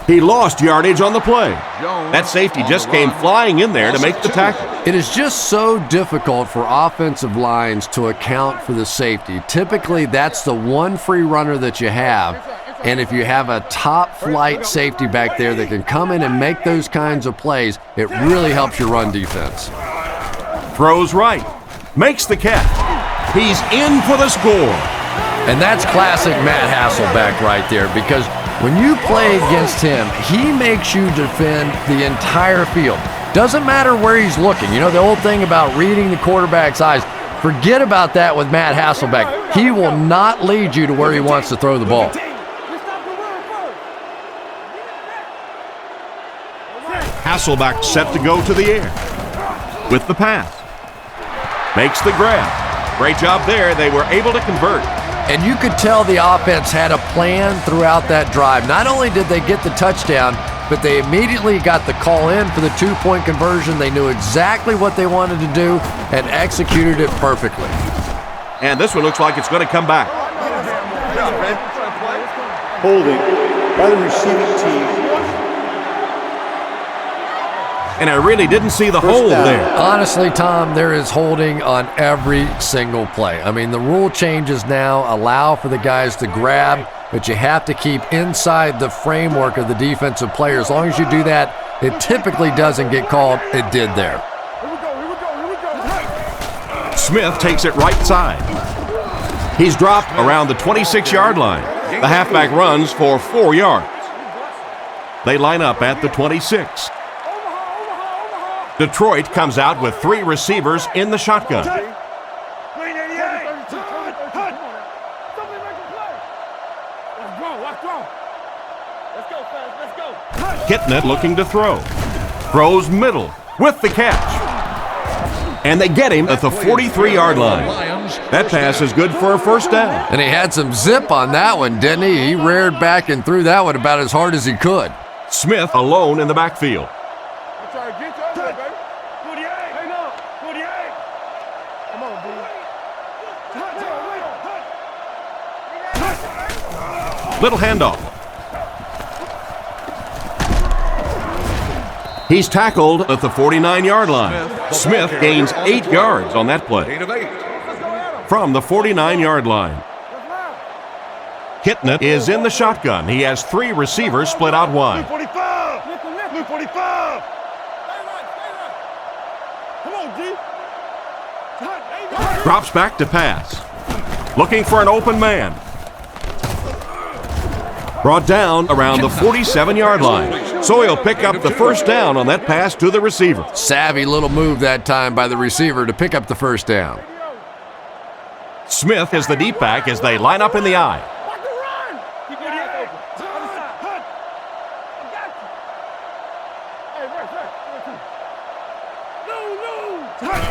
He lost yardage on the play. That safety just came flying in there to make the tackle. It is just so difficult for offensive lines to account for the safety. Typically, that's the one free runner that you have. And if you have a top flight safety back there that can come in and make those kinds of plays, it really helps your run defense. Throws right. Makes the catch. He's in for the score. And that's classic Matt Hasselbeck right there, because when you play against him, he makes you defend the entire field. Doesn't matter where he's looking. You know, the old thing about reading the quarterback's eyes, forget about that with Matt Hasselbeck. He will not lead you to where he wants to throw the ball. Hasselbeck set to go to the air with the pass. Makes the grab. Great job there. They were able to convert. And you could tell the offense had a plan throughout that drive. Not only did they get the touchdown, but they immediately got the call in for the two-point conversion. They knew exactly what they wanted to do and executed it perfectly. And this one looks like it's going to come back. Holding by the receiving team. And I really didn't see the hold there. Honestly, Tom, there is holding on every single play. I mean, the rule changes now allow for the guys to grab, but you have to keep inside the framework of the defensive player. As long as you do that, it typically doesn't get called. It did there. Smith takes it right side. He's dropped around the 26-yard line. The halfback runs for 4 yards. They line up at the 26. Detroit comes out with 3 receivers in the shotgun. Kitnet looking to throw. Throws middle with the catch. And they get him at the 43-yard line. That pass is good for a first down. And he had some zip on that one, didn't he? He reared back and threw that one about as hard as he could. Smith alone in the backfield. Little handoff. He's tackled at the 49-yard line. Smith gains 8 yards on that play. From the 49-yard line. Kitnet is in the shotgun. He has 3 receivers split out wide. 45. Come on, G. Drops back to pass. Looking for an open man. Brought down around the 47-yard line. So he'll pick up the first down on that pass to the receiver. Savvy little move that time by the receiver to pick up the first down. Smith is the deep back as they line up in the I.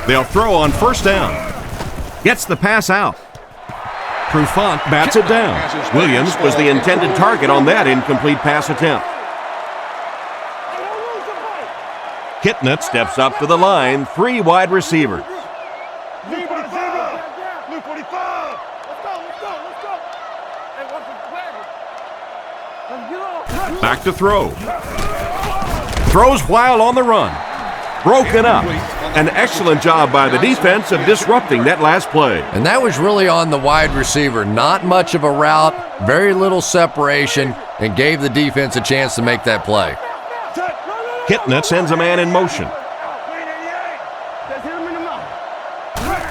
They'll throw on first down. Gets the pass out. Trufant bats it down. Williams was the intended target on that incomplete pass attempt. Kitnett steps up to the line, 3 wide receivers. Back to throw. Throws while on the run. Broken up. An excellent job by the defense of disrupting that last play. And that was really on the wide receiver. Not much of a route, very little separation, and gave the defense a chance to make that play. Kitnett sends a man in motion.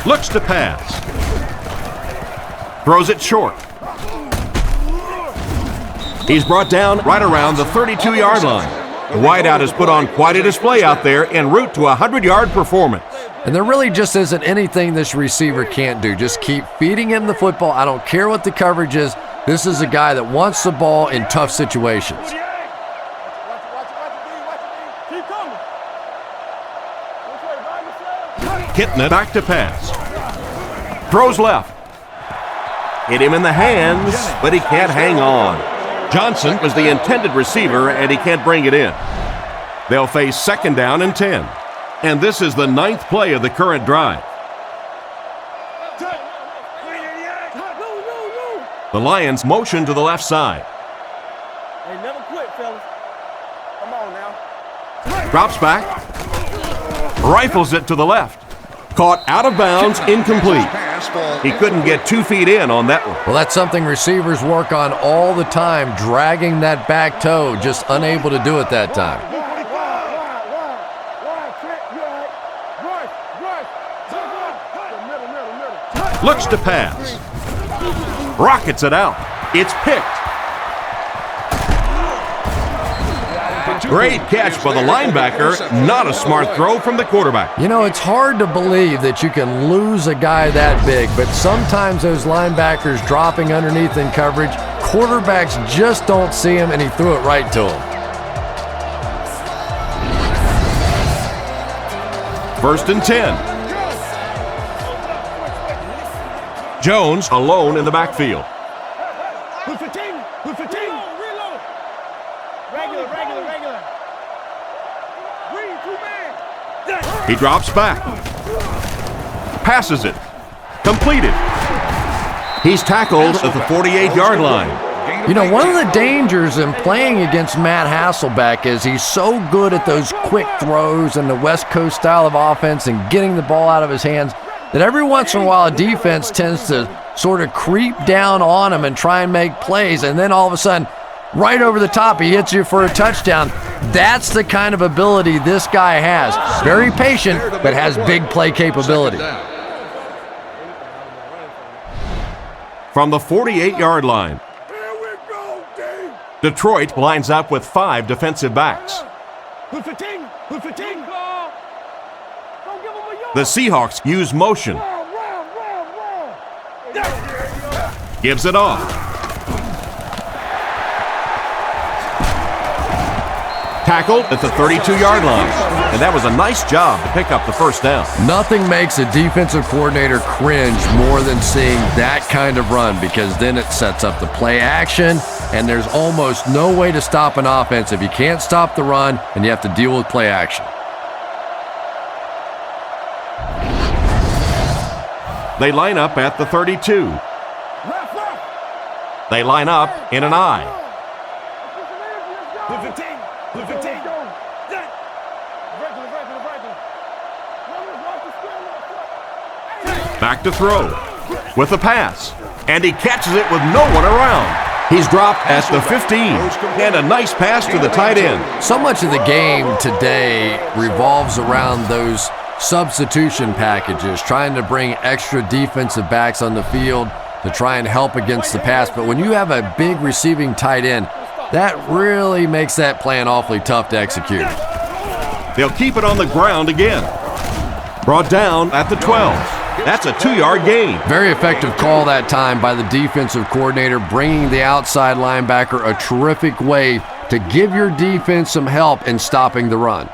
Looks to pass. Throws it short. He's brought down right around the 32-yard line. The wideout has put on quite a display out there en route to a 100-yard performance. And there really just isn't anything this receiver can't do. Just keep feeding him the football. I don't care what the coverage is. This is a guy that wants the ball in tough situations. Kitnett back to pass. Throws left. Hit him in the hands, but he can't hang on. Johnson was the intended receiver, and he can't bring it in. They'll face second down and 10. And this is the 9th play of the current drive. The Lions motion to the left side. Hey, never quit, fellas. Come on now. Drops back. Rifles it to the left. Caught out of bounds, incomplete. He couldn't get 2 feet in on that one. Well, that's something receivers work on all the time, dragging that back toe, just unable to do it that time. Looks to pass. Rockets it out. It's picked. Great catch by the linebacker. Not a smart throw from the quarterback. You know, it's hard to believe that you can lose a guy that big, but sometimes those linebackers dropping underneath in coverage, quarterbacks just don't see him, and he threw it right to him. First and 10. Jones alone in the backfield. He drops back. Passes it. Completed. He's tackled at the 48-yard line. You know, one of the dangers in playing against Matt Hasselbeck is he's so good at those quick throws and the West Coast style of offense and getting the ball out of his hands that every once in a while a defense tends to sort of creep down on him and try and make plays, and then all of a sudden, right over the top, he hits you for a touchdown. That's the kind of ability this guy has. Very patient, but has big play capability. From the 48-yard line, Detroit lines up with 5 defensive backs. The Seahawks use motion. Gives it off. Tackled at the 32-yard line. And that was a nice job to pick up the first down. Nothing makes a defensive coordinator cringe more than seeing that kind of run, because then it sets up the play action, and there's almost no way to stop an offense if you can't stop the run and you have to deal with play action. They line up at the 32. They line up in an I. Back to throw with a pass, and he catches it with no one around. He's dropped at the 15, and a nice pass to the tight end. So much of the game today revolves around those substitution packages, trying to bring extra defensive backs on the field to try and help against the pass. But when you have a big receiving tight end, that really makes that plan awfully tough to execute. They'll keep it on the ground again. Brought down at the 12. That's a 2-yard gain. Very effective call that time by the defensive coordinator, bringing the outside linebacker a terrific way to give your defense some help in stopping the run.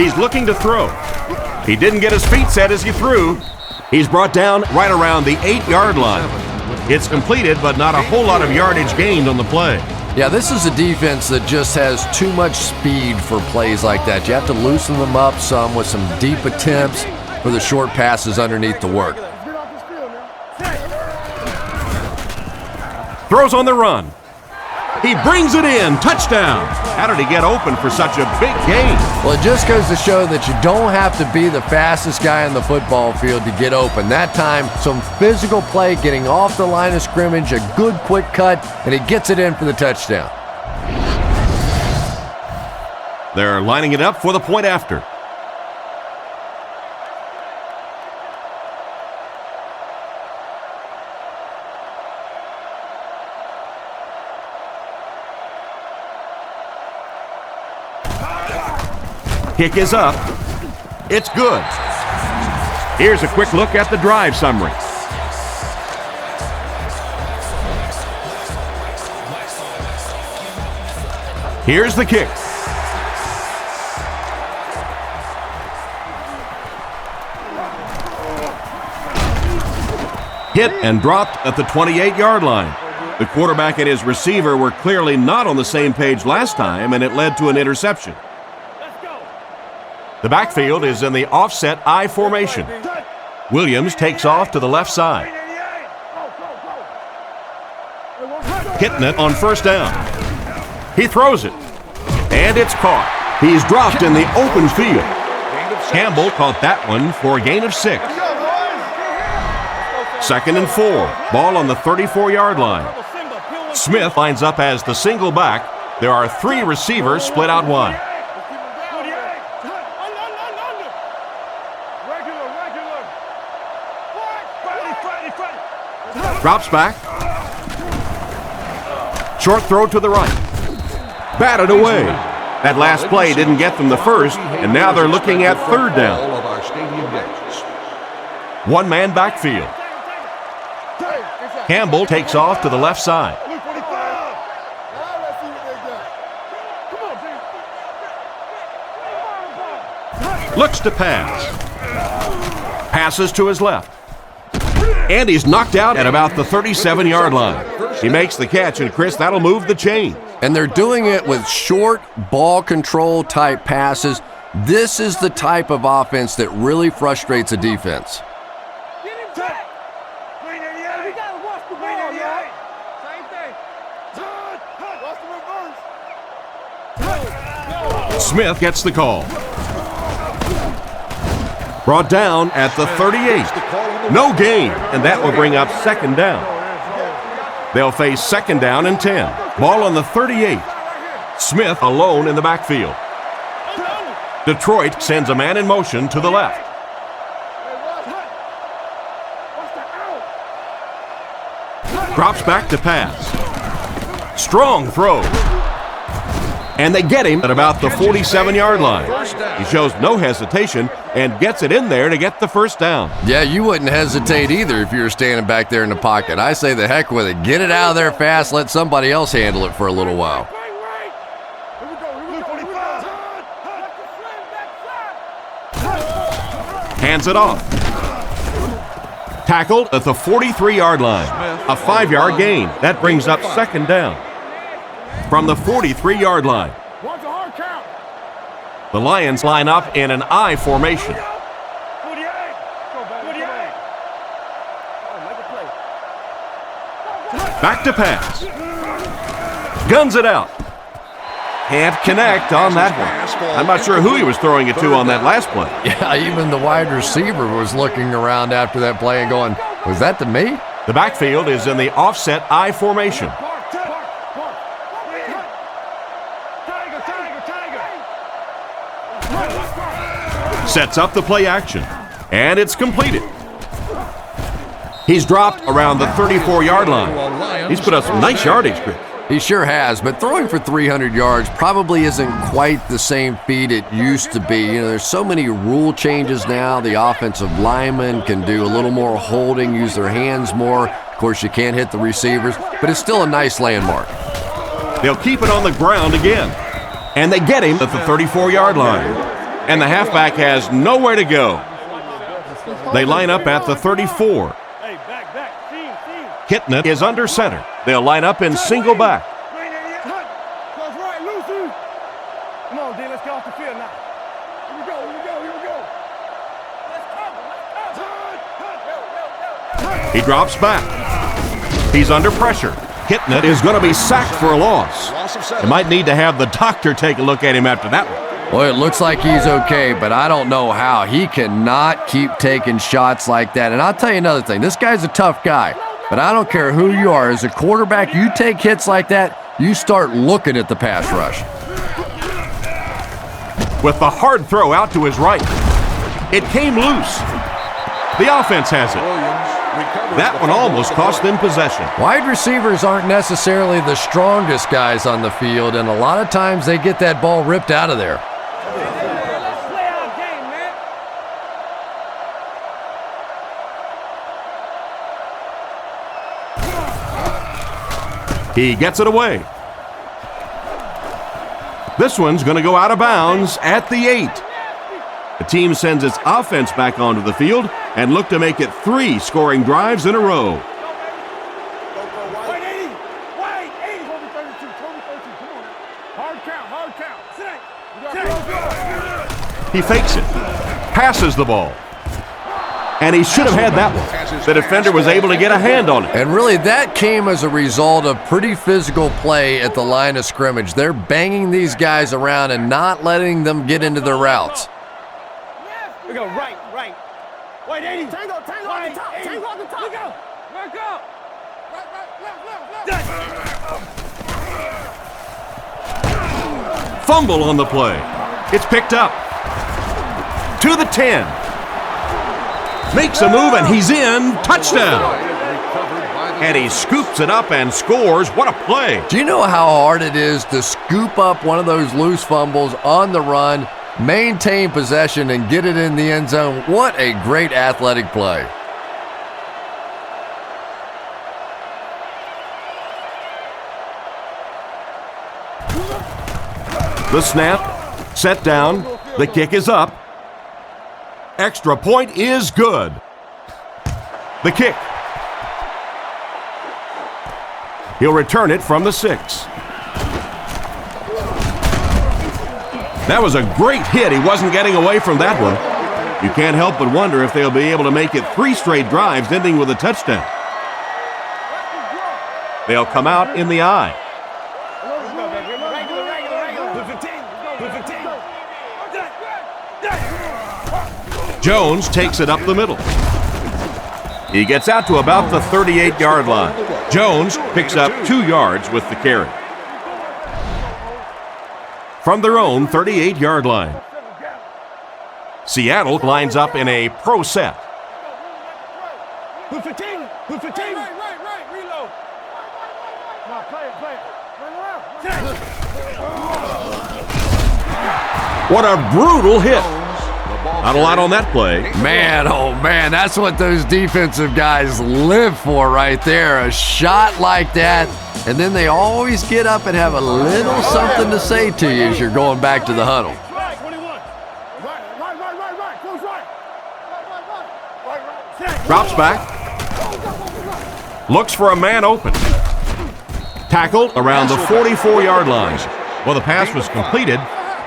He's looking to throw. He didn't get his feet set as he threw. He's brought down right around the 8-yard line. It's completed, but not a whole lot of yardage gained on the play. Yeah, this is a defense that just has too much speed for plays like that. You have to loosen them up some with some deep attempts for the short passes underneath the work. Throws on the run. He brings it in. Touchdown. How did he get open for such a big gain? Well, it just goes to show that you don't have to be the fastest guy on the football field to get open. That time, some physical play, getting off the line of scrimmage, a good quick cut, and he gets it in for the touchdown. They're lining it up for the point after. Kick is up. It's good. Here's a quick look at the drive summary. Here's the kick. Hit and dropped at the 28-yard line. The quarterback and his receiver were clearly not on the same page last time, and it led to an interception. The backfield is in the offset I formation. Williams takes off to the left side. Hitting it on first down. He throws it, and it's caught. He's dropped in the open field. Campbell caught that one for a gain of 6. 2nd and 4. Ball on the 34-yard line. Smith lines up as the single back. There are 3 receivers split out wide. Drops back. Short throw to the right. Batted away. That last play didn't get them the first, and now they're looking at 3rd down. One-man backfield. Campbell takes off to the left side. Looks to pass. Passes to his left. And he's knocked out at about the 37-yard line. He makes the catch, and Chris, that'll move the chain. And they're doing it with short ball control type passes. This is the type of offense that really frustrates a defense. Smith gets the call. Brought down at the 38. No gain, and that will bring up 2nd down. They'll face 2nd down and 10. Ball on the 38. Smith alone in the backfield. Detroit sends a man in motion to the left. Drops back to pass. Strong throw. And they get him at about the 47-yard line. He shows no hesitation and gets it in there to get the first down. Yeah, you wouldn't hesitate either if you were standing back there in the pocket. I say the heck with it. Get it out of there fast. Let somebody else handle it for a little while. Hands it off. Tackled at the 43-yard line. A 5-yard gain. That brings up 2nd down. From the 43-yard line. The Lions line up in an I formation. Back to pass. Guns it out. Can't connect on that one. I'm not sure who he was throwing it to on that last play. Yeah, even the wide receiver was looking around after that play and going, was that to me? The backfield is in the offset I formation. Sets up the play action, and it's completed. He's dropped around the 34-yard line. He's put up some nice yardage, Chris. He sure has, but throwing for 300 yards probably isn't quite the same feat it used to be. You know, there's so many rule changes now. The offensive linemen can do a little more holding, use their hands more. Of course, you can't hit the receivers, but it's still a nice landmark. They'll keep it on the ground again, and they get him at the 34-yard line. And the halfback has nowhere to go. They line up at the 34. Hey, back. Kitna is under center. They'll line up in single back. Close right, Lucy. Come on, D, let's get off the field now. Here we go. Let's go. He drops back. He's under pressure. Kitna is going to be sacked for a loss. They might need to have the doctor take a look at him after that one. Well, it looks like he's okay, but I don't know how. He cannot keep taking shots like that. And I'll tell you another thing. This guy's a tough guy, but I don't care who you are. As a quarterback, you take hits like that, you start looking at the pass rush. With the hard throw out to his right. It came loose. The offense has it. That one almost cost them possession. Wide receivers aren't necessarily the strongest guys on the field, and a lot of times they get that ball ripped out of there. Let's play our game, man. He gets it away. This one's going to go out of bounds at the 8. The team sends its offense back onto the field and look to make it 3 scoring drives in a row. Wait, 80. Kobe 32. Come on. Hard count. Sit. He fakes it, passes the ball, and he should have had that one. The defender was able to get a hand on it. And really, that came as a result of pretty physical play at the line of scrimmage. They're banging these guys around and not letting them get into their routes. We go right. Wait, 80. Tango on the top. Tango on the top. Look out. Right, left. Fumble on the play. It's picked up. To the 10. Makes a move and he's in. Touchdown. And he scoops it up and scores. What a play. Do you know how hard it is to scoop up one of those loose fumbles on the run, maintain possession, and get it in the end zone? What a great athletic play. The snap, set down, the kick is up. Extra point is good. The kick. He'll return it from the 6. That was a great hit. He wasn't getting away from that one. You can't help but wonder if they'll be able to make it 3 straight drives ending with a touchdown. They'll come out in the eye. Jones takes it up the middle. He gets out to about the 38-yard line. Jones picks up 2 yards with the carry. From their own 38-yard line. Seattle lines up in a pro set. Who's 15? Right. Reload. Come on, play it. Run around. What a brutal hit. Not a lot on that play. Man, oh man, that's what those defensive guys live for right there. A shot like that, and then they always get up and have a little something to say to you as you're going back to the huddle. Right, 21. Right. Close right. Right. Drops back. Looks for a man open. Tackled around the 44-yard line. Well, the pass was completed.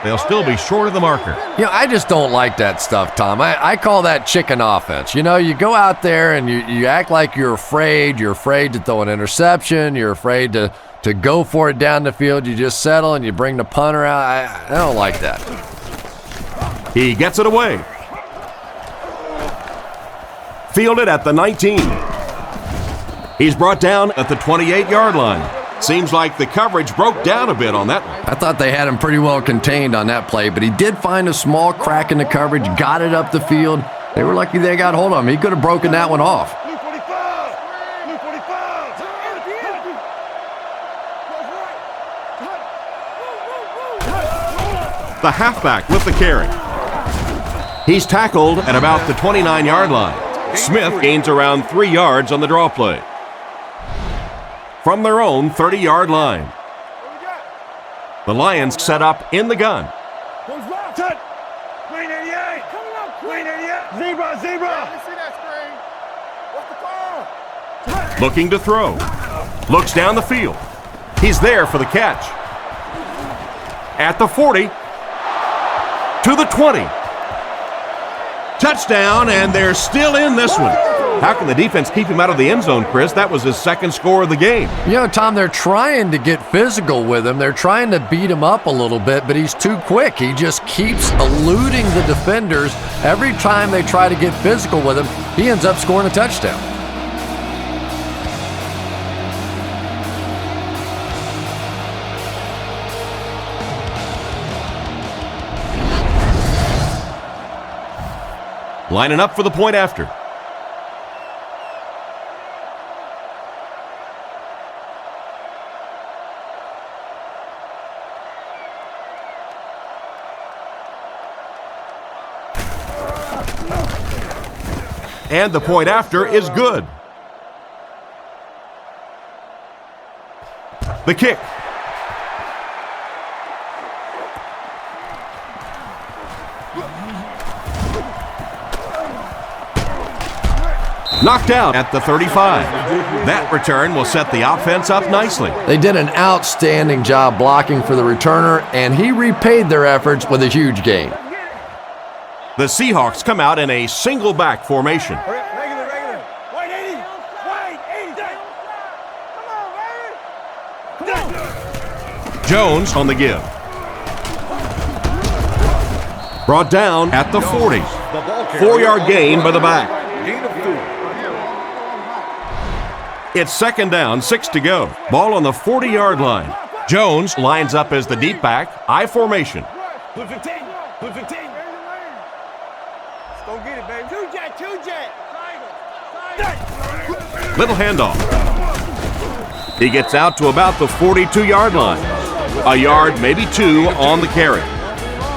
They'll still be short of the marker. You know, I just don't like that stuff, Tom. I call that chicken offense. You know, you go out there and you act like you're afraid. You're afraid to throw an interception. You're afraid to go for it down the field. You just settle and you bring the punter out. I don't like that. He gets it away. Fielded at the 19. He's brought down at the 28-yard line. Seems like the coverage broke down a bit on that one. I thought they had him pretty well contained on that play, but he did find a small crack in the coverage, got it up the field. They were lucky they got hold of him. He could have broken that one off. Blue 45. The halfback with the carry. He's tackled at about the 29-yard line. Smith gains around 3 yards on the draw play. From their own 30-yard line. The Lions set up in the gun. Zebra, zebra. Looking to throw. Looks down the field. He's there for the catch. At the 40. To the 20. Touchdown, and they're still in this one. How can the defense keep him out of the end zone, Chris? That was his second score of the game. You know, Tom, they're trying to get physical with him. They're trying to beat him up a little bit, but he's too quick. He just keeps eluding the defenders. Every time they try to get physical with him, he ends up scoring a touchdown. Lining up for the point after. And the point after is good. The kick. Knocked out at the 35. That return will set the offense up nicely. They did an outstanding job blocking for the returner, and he repaid their efforts with a huge gain. The Seahawks come out in a single back formation. Regular, regular. White 80. White 80. Come on, baby. Jones on the give. Brought down at the 40. 4-yard gain by the back. It's second down, 6 to go. Ball on the 40-yard line. Jones lines up as the deep back, I formation. Blue 15. Blue 15. Let's go get it, baby. Two jet. Little handoff. He gets out to about the 42-yard line. A yard, maybe two, on the carry.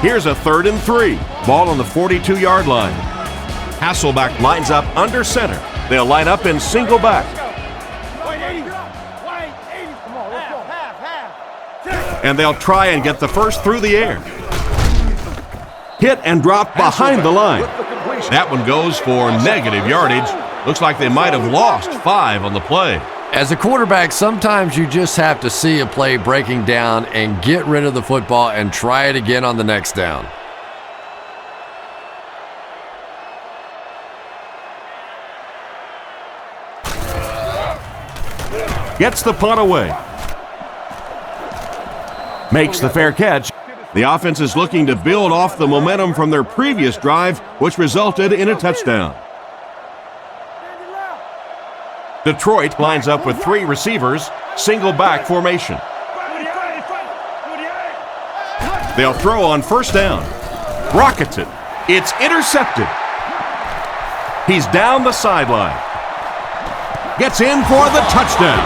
Here's a 3rd and 3. Ball on the 42-yard line. Hasselbeck lines up under center. They'll line up in single back. And they'll try and get the first through the air. Hit and drop behind the line. That one goes for negative yardage. Looks like they might have lost 5 on the play. As a quarterback, sometimes you just have to see a play breaking down and get rid of the football and try it again on the next down. Gets the punt away. Makes the fair catch. The offense is looking to build off the momentum from their previous drive, which resulted in a touchdown. Detroit lines up with 3 receivers, single back formation. They'll throw on first down. Rockets it. It's intercepted. He's down the sideline. Gets in for the touchdown.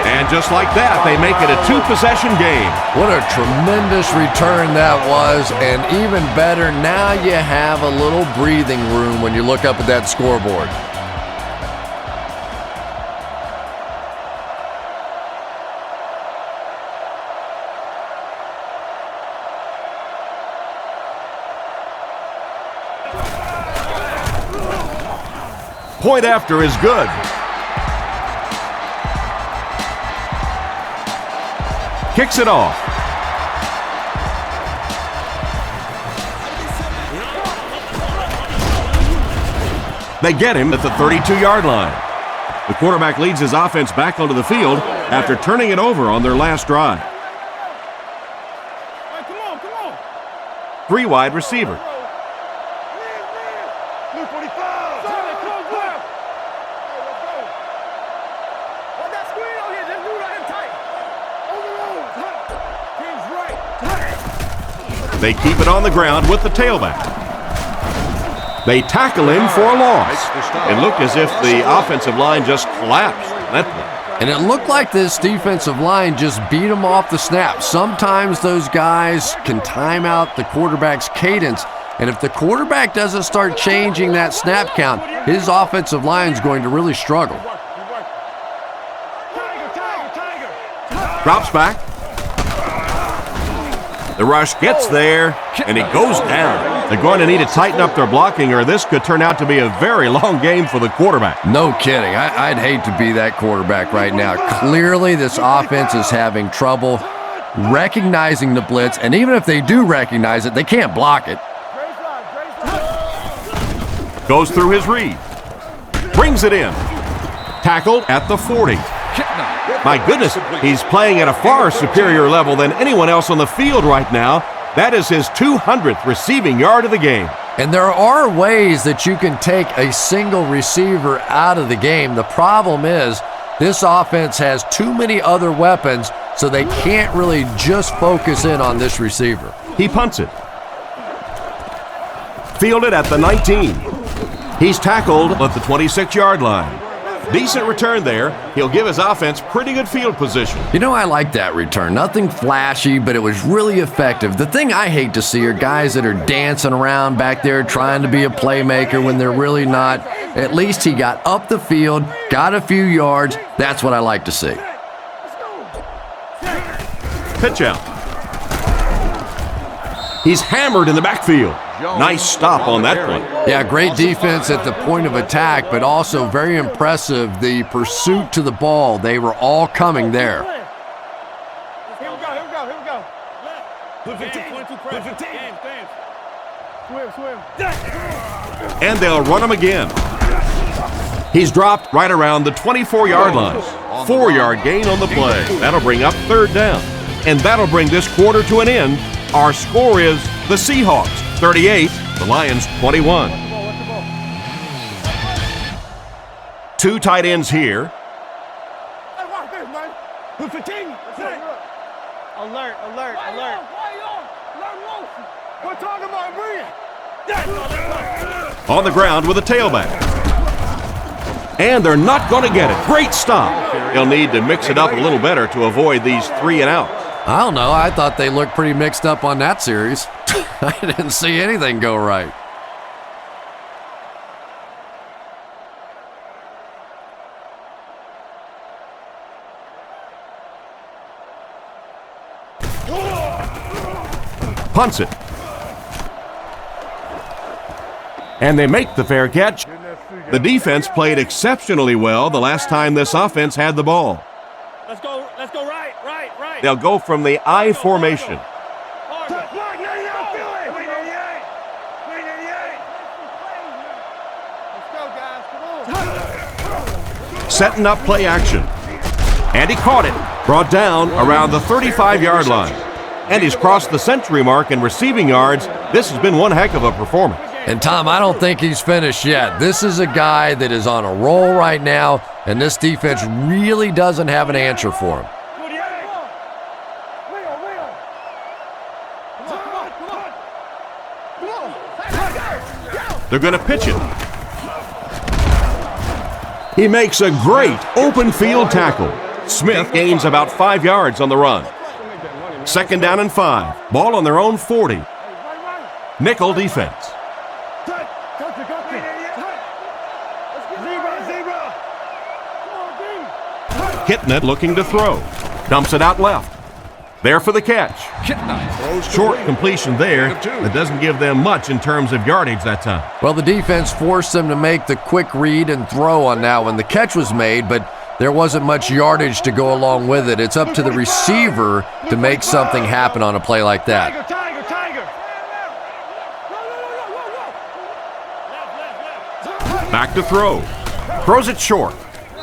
And just like that, they make it a 2-possession game. What a tremendous return that was, and even better, now you have a little breathing room when you look up at that scoreboard. Point after is good. Kicks it off. They get him at the 32-yard line. The quarterback leads his offense back onto the field after turning it over on their last drive. Come on. 3 wide receiver. Blue 45. What that screen on here? Just do right and tight. They keep it on the ground with the tailback. They tackle him for a loss. It looked as if the offensive line just collapsed. And it looked like this defensive line just beat him off the snap. Sometimes those guys can time out the quarterback's cadence, and if the quarterback doesn't start changing that snap count, his offensive line is going to really struggle. Drops back. The rush gets there, and it goes down. They're going to need to tighten up their blocking, or this could turn out to be a very long game for the quarterback. No kidding. I'd hate to be that quarterback right now. Clearly, this offense is having trouble recognizing the blitz, and even if they do recognize it, they can't block it. Goes through his read. Brings it in. Tackled at the 40. My goodness, he's playing at a far superior level than anyone else on the field right now. That is his 200th receiving yard of the game. And there are ways that you can take a single receiver out of the game. The problem is this offense has too many other weapons, so they can't really just focus in on this receiver. He punts it. Fielded at the 19. He's tackled at the 26-yard line. Decent return there. He'll give his offense pretty good field position. You know, I like that return. Nothing flashy, but it was really effective. The thing I hate to see are guys that are dancing around back there trying to be a playmaker when they're really not. At least he got up the field, got a few yards. That's what I like to see. Pitch out. He's hammered in the backfield. Nice stop on that one. Yeah, great defense at the point of attack, but also very impressive the pursuit to the ball. They were all coming there. Here we go. Put 15. Swim. And they'll run him again. He's dropped right around the 24-yard line. 4-yard gain on the play. That'll bring up third down. And that'll bring this quarter to an end. Our score is the Seahawks 38, the Lions 21. Two tight ends here. Hey, watch this, man. Put 15. Alert. We're talking about breathing. On the ground with a tailback. And they're not going to get it. Great stop. They'll need to mix it up a little better to avoid these 3 and outs. I don't know. I thought they looked pretty mixed up on that series. I didn't see anything go right. Punts it. And they make the fair catch. The defense played exceptionally well the last time this offense had the ball. Let's go right. They'll go from the I formation. Setting up play action. And he caught it. Brought down around the 35-yard line. And he's crossed the century mark in receiving yards. This has been one heck of a performance. And Tom, I don't think he's finished yet. This is a guy that is on a roll right now, and this defense really doesn't have an answer for him. They're going to pitch it. He makes a great open field tackle. Smith gains about 5 yards on the run. 2nd down and 5. Ball on their own 40. Nickel defense. Hitting it, looking to throw. Dumps it out left. There for the catch. Short completion there. That doesn't give them much in terms of yardage that time. Well, the defense forced them to make the quick read and throw on that one. The catch was made, but there wasn't much yardage to go along with it. It's up to the receiver to make something happen on a play like that. Back to throw. Throws it short.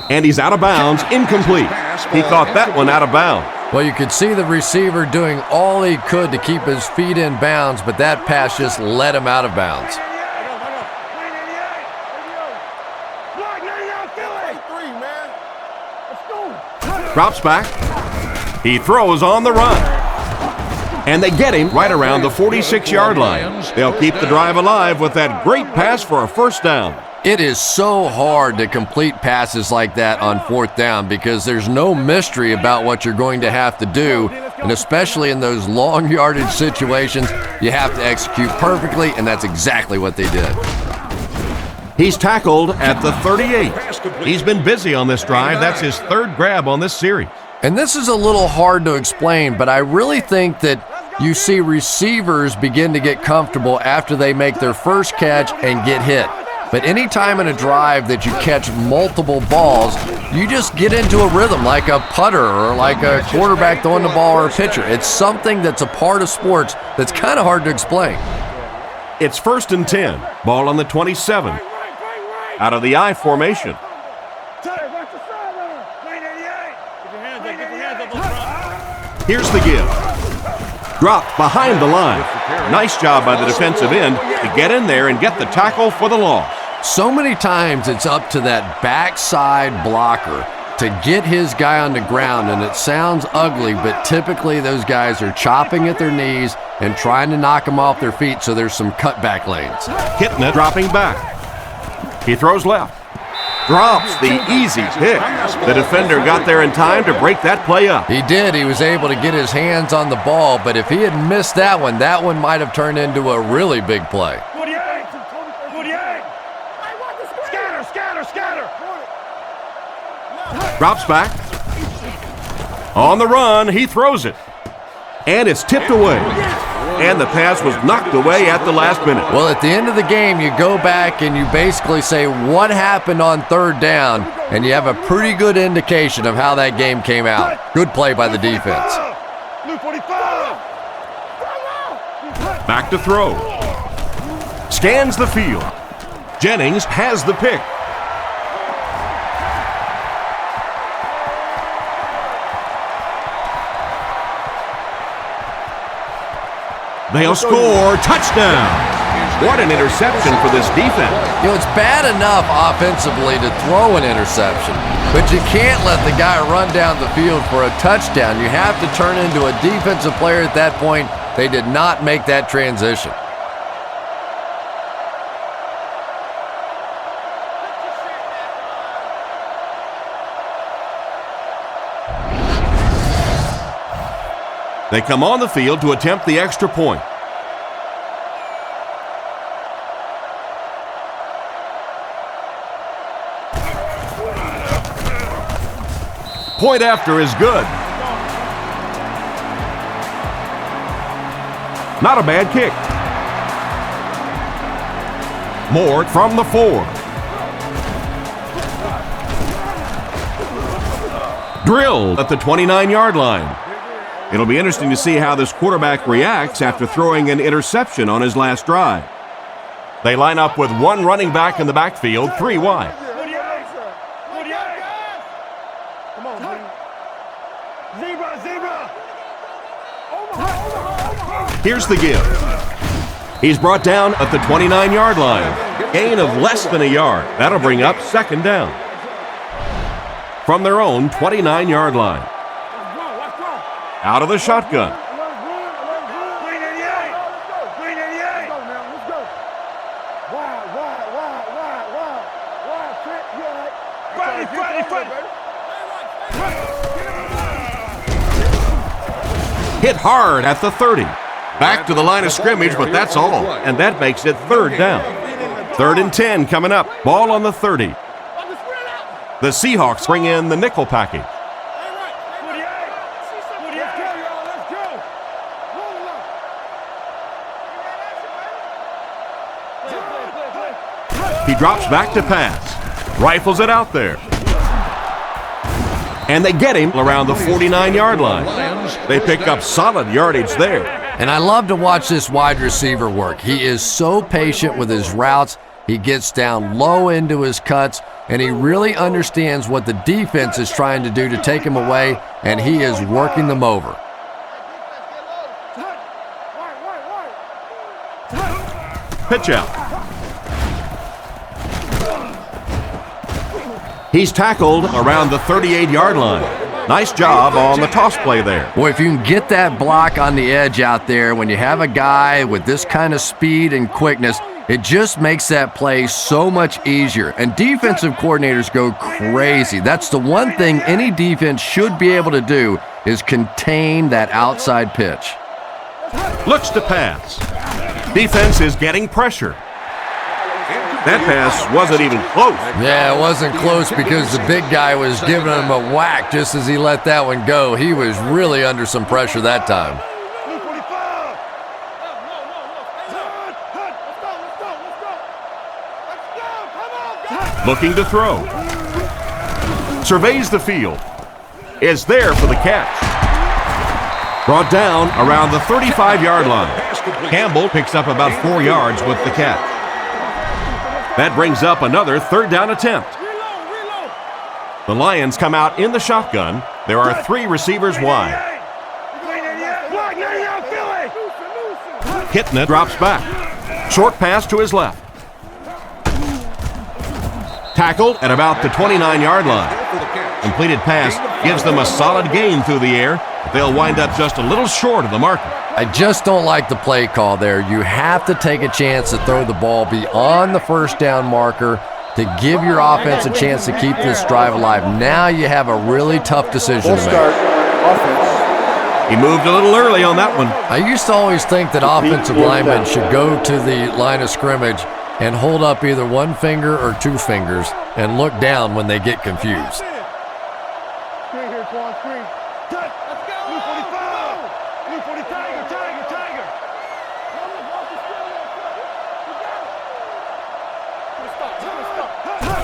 And he's out of bounds, incomplete. He caught that one out of bounds. Well, you could see the receiver doing all he could to keep his feet in bounds, but that pass just let him out of bounds. Drops back. He throws on the run. And they get him right around the 46-yard line. They'll keep the drive alive with that great pass for a first down. It is so hard to complete passes like that on 4th down because there's no mystery about what you're going to have to do, and especially in those long yardage situations, you have to execute perfectly, and that's exactly what they did. He's tackled at the 38. He's been busy on this drive. That's his 3rd grab on this series. And this is a little hard to explain, but I really think that you see receivers begin to get comfortable after they make their first catch and get hit. But anytime in a drive that you catch multiple balls, you just get into a rhythm like a putter or like a quarterback throwing the ball or a pitcher. It's something that's a part of sports that's kind of hard to explain. It's 1st and 10. Ball on the 27. Out of the I formation. Here's the give. Dropped behind the line. Nice job by the defensive end to get in there and get the tackle for the loss. So many times it's up to that backside blocker to get his guy on the ground, and it sounds ugly, but typically those guys are chopping at their knees and trying to knock them off their feet, so there's some cutback lanes. Hitting it, dropping back. He throws left. Drops the easy pick. The defender got there in time to break that play up. He did. He was able to get his hands on the ball, but if he had missed that one might have turned into a really big play. Drops back. On the run, he throws it. And it's tipped away. And the pass was knocked away at the last minute. Well, at the end of the game, you go back and you basically say what happened on 3rd down, and you have a pretty good indication of how that game came out. Good play by the defense. Back to throw. Scans the field. Jennings has the pick. They'll score. Touchdown. What an interception for this defense. You know, it's bad enough offensively to throw an interception, but you can't let the guy run down the field for a touchdown. You have to turn into a defensive player at that point. They did not make that transition. They come on the field to attempt the extra point. Point after is good. Not a bad kick. Moore from the 4. Drilled at the 29-yard line. It'll be interesting to see how this quarterback reacts after throwing an interception on his last drive. They line up with one running back in the backfield, 3 wide. Here's the give. He's brought down at the 29-yard line. Gain of less than a yard. That'll bring up 2nd down. From their own 29-yard line. Out of the shotgun. Hit hard at the 30. Back to the line of scrimmage, but that's all. And that makes it 3rd down. 3rd and 10 coming up. Ball on the 30. The Seahawks bring in the nickel package. He drops back to pass. Rifles it out there. And they get him around the 49-yard line. They pick up solid yardage there. And I love to watch this wide receiver work. He is so patient with his routes. He gets down low into his cuts, and he really understands what the defense is trying to do to take him away, and he is working them over. Pitch out. He's tackled around the 38-yard line. Nice job on the toss play there. Boy, if you can get that block on the edge out there, when you have a guy with this kind of speed and quickness, it just makes that play so much easier. And defensive coordinators go crazy. That's the one thing any defense should be able to do, is contain that outside pitch. Looks to pass. Defense is getting pressure. That pass wasn't even close. Yeah, it wasn't close because the big guy was giving him a whack just as he let that one go. He was really under some pressure that time. looking to throw. Surveys the field. Is there for the catch. Brought down around the 35-yard line. Campbell picks up about 4 yards with the catch. That brings up another third down attempt. The Lions come out in the shotgun. There are 3 receivers wide. Kitna drops back. Short pass to his left. Tackled at about the 29-yard line. Completed pass gives them a solid gain through the air. They'll wind up just a little short of the marker. I just don't like the play call there. You have to take a chance to throw the ball beyond the first down marker to give your offense a chance to keep this drive alive. Now you have a really tough decision to make. He moved a little early on that one. I used to always think that offensive linemen should go to the line of scrimmage and hold up either one finger or 2 fingers and look down when they get confused.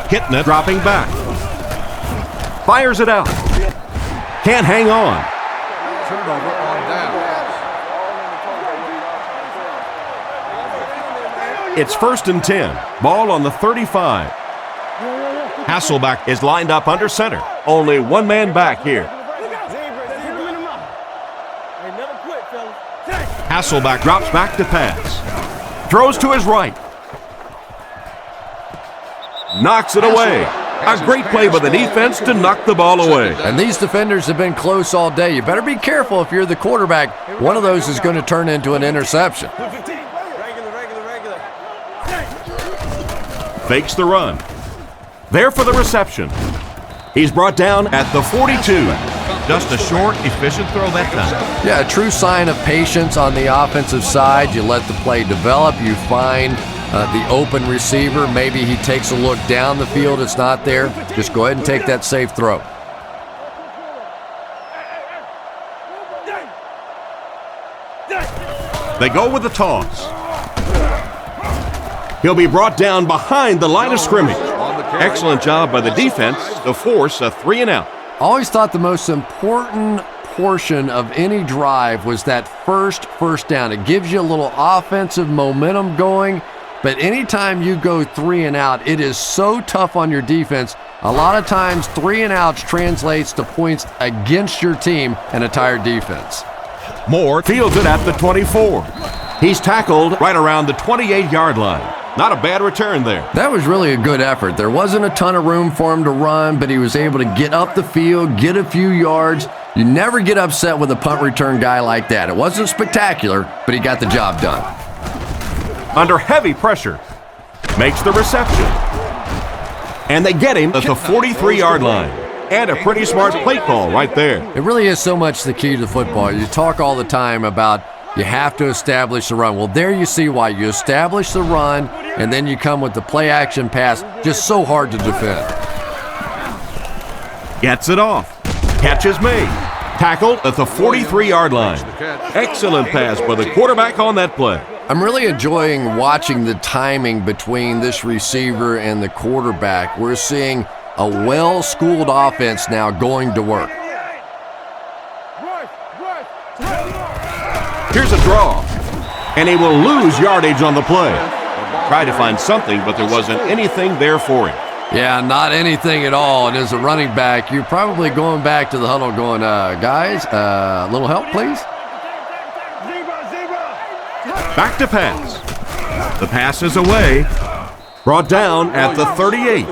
Kitna dropping back. Fires it out. Can't hang on. Turnover on down. It's 1st and 10. Ball on the 35. Hasselbeck is lined up under center. Only one man back here. Hasselbeck drops back to pass. Throws to his right. Knocks it away. A great play by the defense to knock the ball away. And these defenders have been close all day. You better be careful if you're the quarterback. One of those is going to turn into an interception. Fakes the run. There for the reception. He's brought down at the 42. Just a short, efficient throw that time. Yeah, a true sign of patience on the offensive side. You let the play develop. You find the open receiver. Maybe he takes a look down the field. It's not there. Just go ahead and take that safe throw. They go with the toss. He'll be brought down behind the line of scrimmage. Excellent job by the defense to force a 3-and-out. I always thought the most important portion of any drive was that first down. It gives you a little offensive momentum going, but anytime you go 3-and-out, it is so tough on your defense. A lot of times 3-and-outs translates to points against your team and a tired defense. Moore fields it at the 24. He's tackled right around the 28-yard line. Not a bad return there. That was really a good effort. There wasn't a ton of room for him to run, but he was able to get up the field, get a few yards. You never get upset with a punt return guy like that. It wasn't spectacular, but he got the job done. Under heavy pressure. Makes the reception. And they get him at the 43-yard line. And a pretty smart play call right there. It really is so much the key to football. You talk all the time about you have to establish the run. Well, there you see why. You establish the run, and then you come with the play-action pass. Just so hard to defend. Gets it off. Catch is made. Tackled at the 43-yard line. Excellent pass by the quarterback on that play. I'm really enjoying watching the timing between this receiver and the quarterback. We're seeing a well-schooled offense now going to work. Here's a draw, and he will lose yardage on the play. Tried to find something, but there wasn't anything there for him. Yeah, not anything at all. And as a running back, you're probably going back to the huddle going, guys, a little help, please? Back to pass. The pass is away. Brought down at the 38.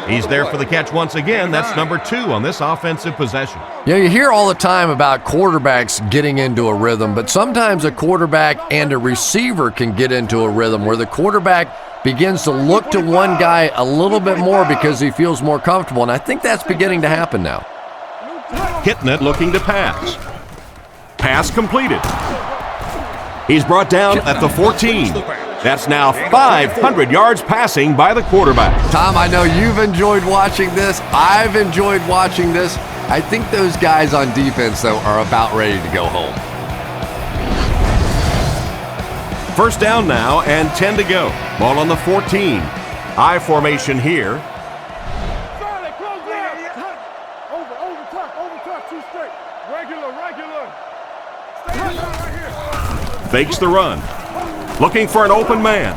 He's there for the catch once again. That's number 2 on this offensive possession. Yeah, you hear all the time about quarterbacks getting into a rhythm, but sometimes a quarterback and a receiver can get into a rhythm where the quarterback begins to look to one guy a little bit more because he feels more comfortable, and I think that's beginning to happen now. Kitna looking to pass. Pass completed. He's brought down at the 14. That's now 500 yards passing by the quarterback. Tom, I know you've enjoyed watching this. I've enjoyed watching this. I think those guys on defense, though, are about ready to go home. First down now and 10 to go. Ball on the 14. I formation here. Fakes the run. Looking for an open man.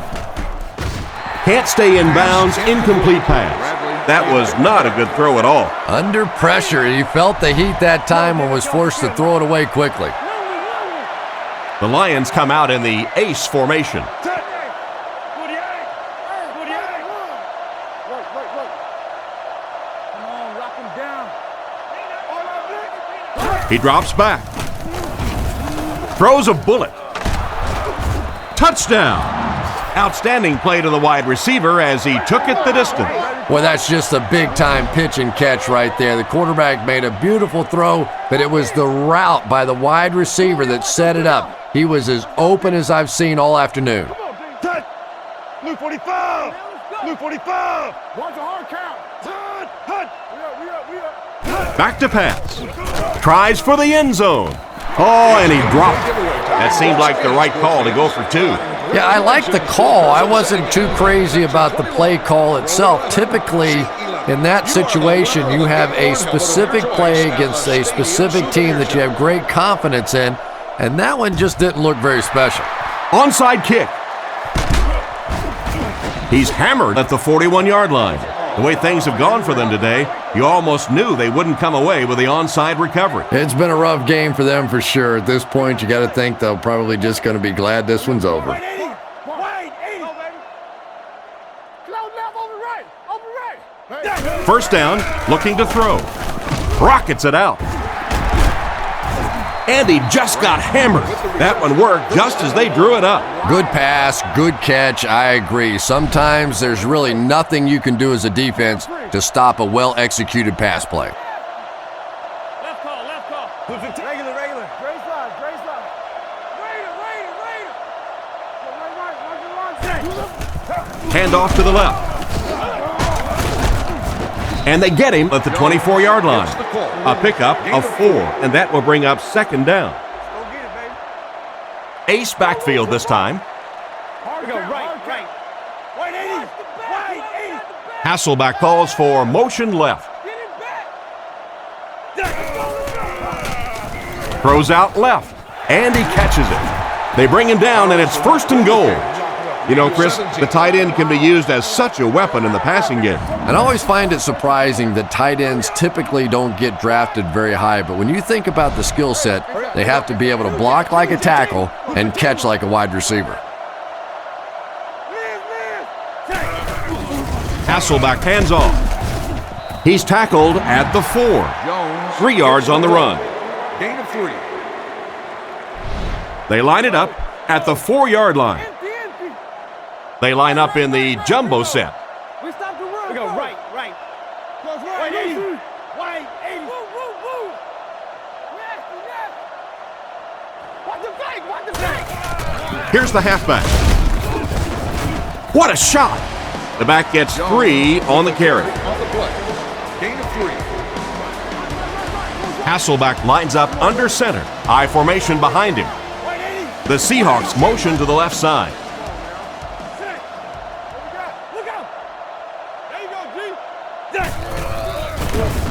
Can't stay in bounds. Incomplete pass. That was not a good throw at all. Under pressure, he felt the heat that time and was forced to throw it away quickly. The Lions come out in the ace formation. He drops back. Throws a bullet. Touchdown. Outstanding play to the wide receiver as he took it the distance. Well, that's just a big-time pitch and catch right there. The quarterback made a beautiful throw, but it was the route by the wide receiver that set it up. He was as open as I've seen all afternoon. Touch. Blue 45. Blue 45. Watch a hard count. Touch. Touch. We up. Back to pass. Tries for the end zone. Oh, and he dropped it. That seemed like the right call to go for 2. Yeah, I like the call. I wasn't too crazy about the play call itself. Typically, in that situation, you have a specific play against a specific team that you have great confidence in, and that one just didn't look very special. Onside kick. He's hammered at the 41-yard line. The way things have gone for them today, you almost knew they wouldn't come away with the onside recovery. It's been a rough game for them for sure. At this point, you got to think they're probably just going to be glad this one's over. First down, looking to throw. Rockets it out. And he just got hammered. That one worked just as they drew it up. Good pass, good catch, I agree. Sometimes there's really nothing you can do as a defense to stop a well-executed pass play. Left call. Regular. Dre slide. Right. Hand off to the left. And they get him at the 24-yard line. A pickup of 4, and that will bring up second down. Ace backfield this time. Right. White 80. Hasselback calls for motion left. Throws out left, and he catches it. They bring him down, and it's first and goal. You know, Chris, the tight end can be used as such a weapon in the passing game. And I always find it surprising that tight ends typically don't get drafted very high, but when you think about the skill set, they have to be able to block like a tackle and catch like a wide receiver. Hasselback hands off. He's tackled at the 4. 3 yards on the run. Gain of 3. They line it up at the 4-yard line. They line up in the jumbo set. We stop the run. We go right. Close right. 80. White 80. Woo. Watch the fake. Here's the halfback. What a shot! The back gets 3 on the carry. On the play. Gain of 3. Hasselback lines up under center. I formation behind him. The Seahawks motion to the left side.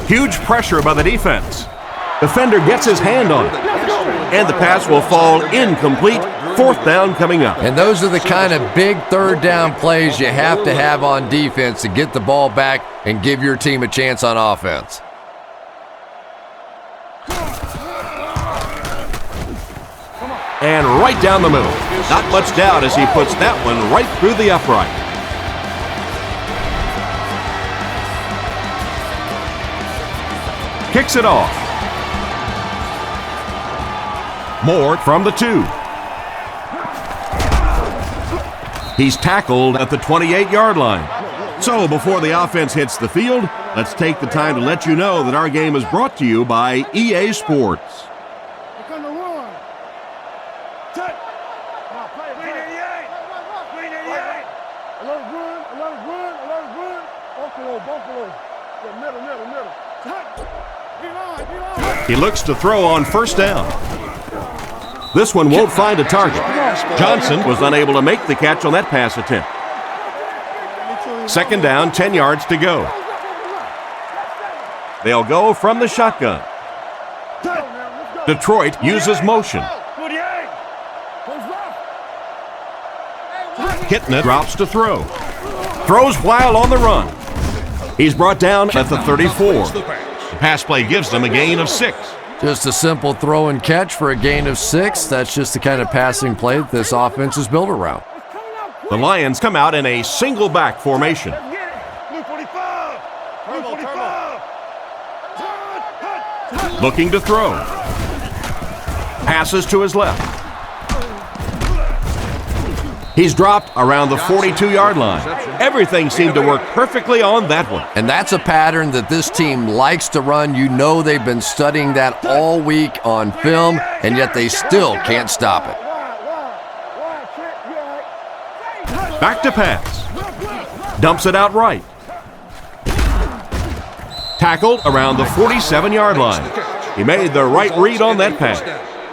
Huge pressure by the defense. Defender gets his hand on it. And the pass will fall incomplete. 4th down coming up. And those are the kind of big third down plays you have to have on defense to get the ball back and give your team a chance on offense. And right down the middle. Not much doubt as he puts that one right through the upright. Kicks it off. Moore from the 2. He's tackled at the 28-yard line. So before the offense hits the field, let's take the time to let you know that our game is brought to you by EA Sports. He looks to throw on first down. This one won't find a target. Johnson was unable to make the catch on that pass attempt. Second down, 10 yards to go. They'll go from the shotgun. Detroit uses motion. Kitna drops to throw. Throws while on the run. He's brought down at the 34. The pass play gives them a gain of 6. Just a simple throw and catch for a gain of 6. That's just the kind of passing play that this offense is built around. The Lions come out in a single back formation. Looking to throw. Passes to his left. He's dropped around the 42-yard line. Everything seemed to work perfectly on that one. And that's a pattern that this team likes to run. You know they've been studying that all week on film, and yet they still can't stop it. Back to pass. Dumps it out right. Tackled around the 47-yard line. He made the right read on that pass.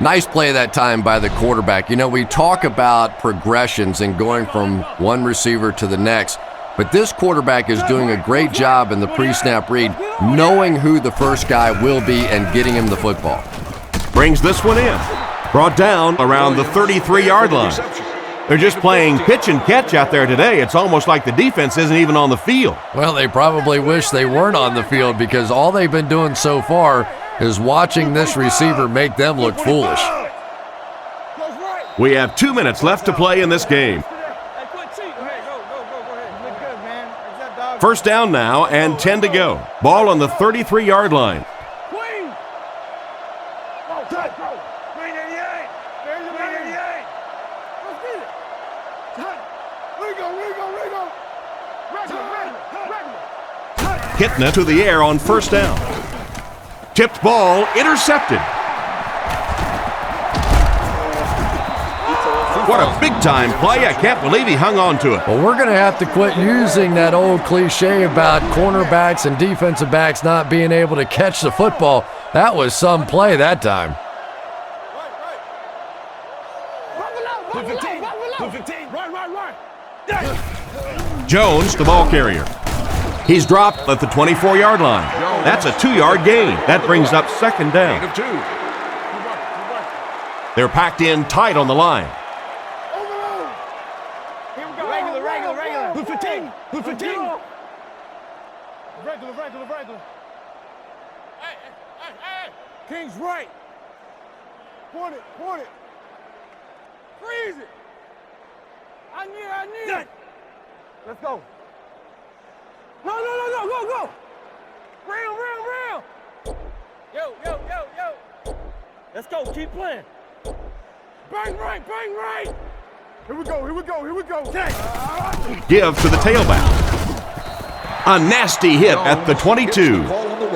Nice play that time by the quarterback. You know, we talk about progressions and going from one receiver to the next, but this quarterback is doing a great job in the pre-snap read, knowing who the first guy will be and getting him the football. Brings this one in. Brought down around the 33-yard line. They're just playing pitch and catch out there today. It's almost like the defense isn't even on the field. Well, they probably wish they weren't on the field because all they've been doing so far is watching this receiver make them look foolish. We have 2 minutes left to play in this game. First down now and 10 to go. Ball on the 33-yard line. Kitna to the air on first down. Tipped ball, intercepted. What a big-time play. I can't believe he hung on to it. Well, we're going to have to quit using that old cliche about cornerbacks and defensive backs not being able to catch the football. That was some play that time. Jones, the ball carrier. He's dropped at the 24-yard line. That's a 2-yard gain. That brings up second down. They're packed in tight on the line. Regular. Who's 15? Regular. Hey. King's right. Point it. Freeze it. I need it. Let's go. No. Go. Real. Yo. Let's go. Keep playing. Bang right. Here we go. Give to the tailback. A nasty hit at the 22.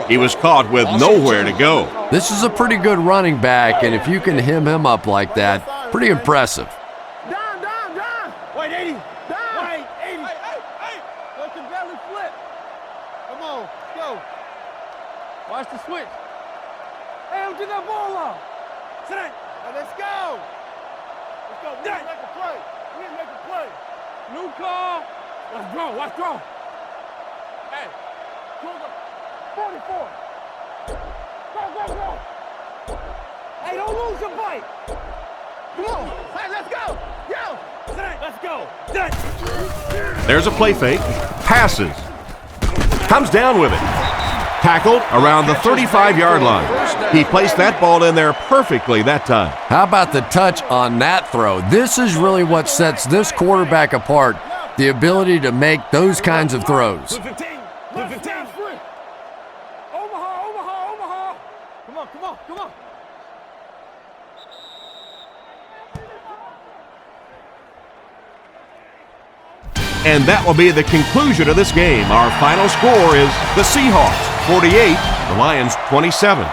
He was caught with nowhere to go. This is a pretty good running back, and if you can hem him up like that, pretty impressive. Down. Wait, 80. Down. Wait, 80. Hey. Go to belly flip. Come on, go. Watch the switch. Hey, don't get that ball off. Sit down. Let's go. We need to make a play. New call. Let's go. Hey, 44. Go. Hey, don't lose your bite. Come on. Hey, let's go. Yo. Let's go. There's a play fake. Passes. Comes down with it. Tackled around the 35-yard line. He placed that ball in there perfectly that time. How about the touch on that throw? This is really what sets this quarterback apart, the ability to make those kinds of throws. 15. Omaha. Come on. And that will be the conclusion of this game. Our final score is the Seahawks 48, the Lions 27.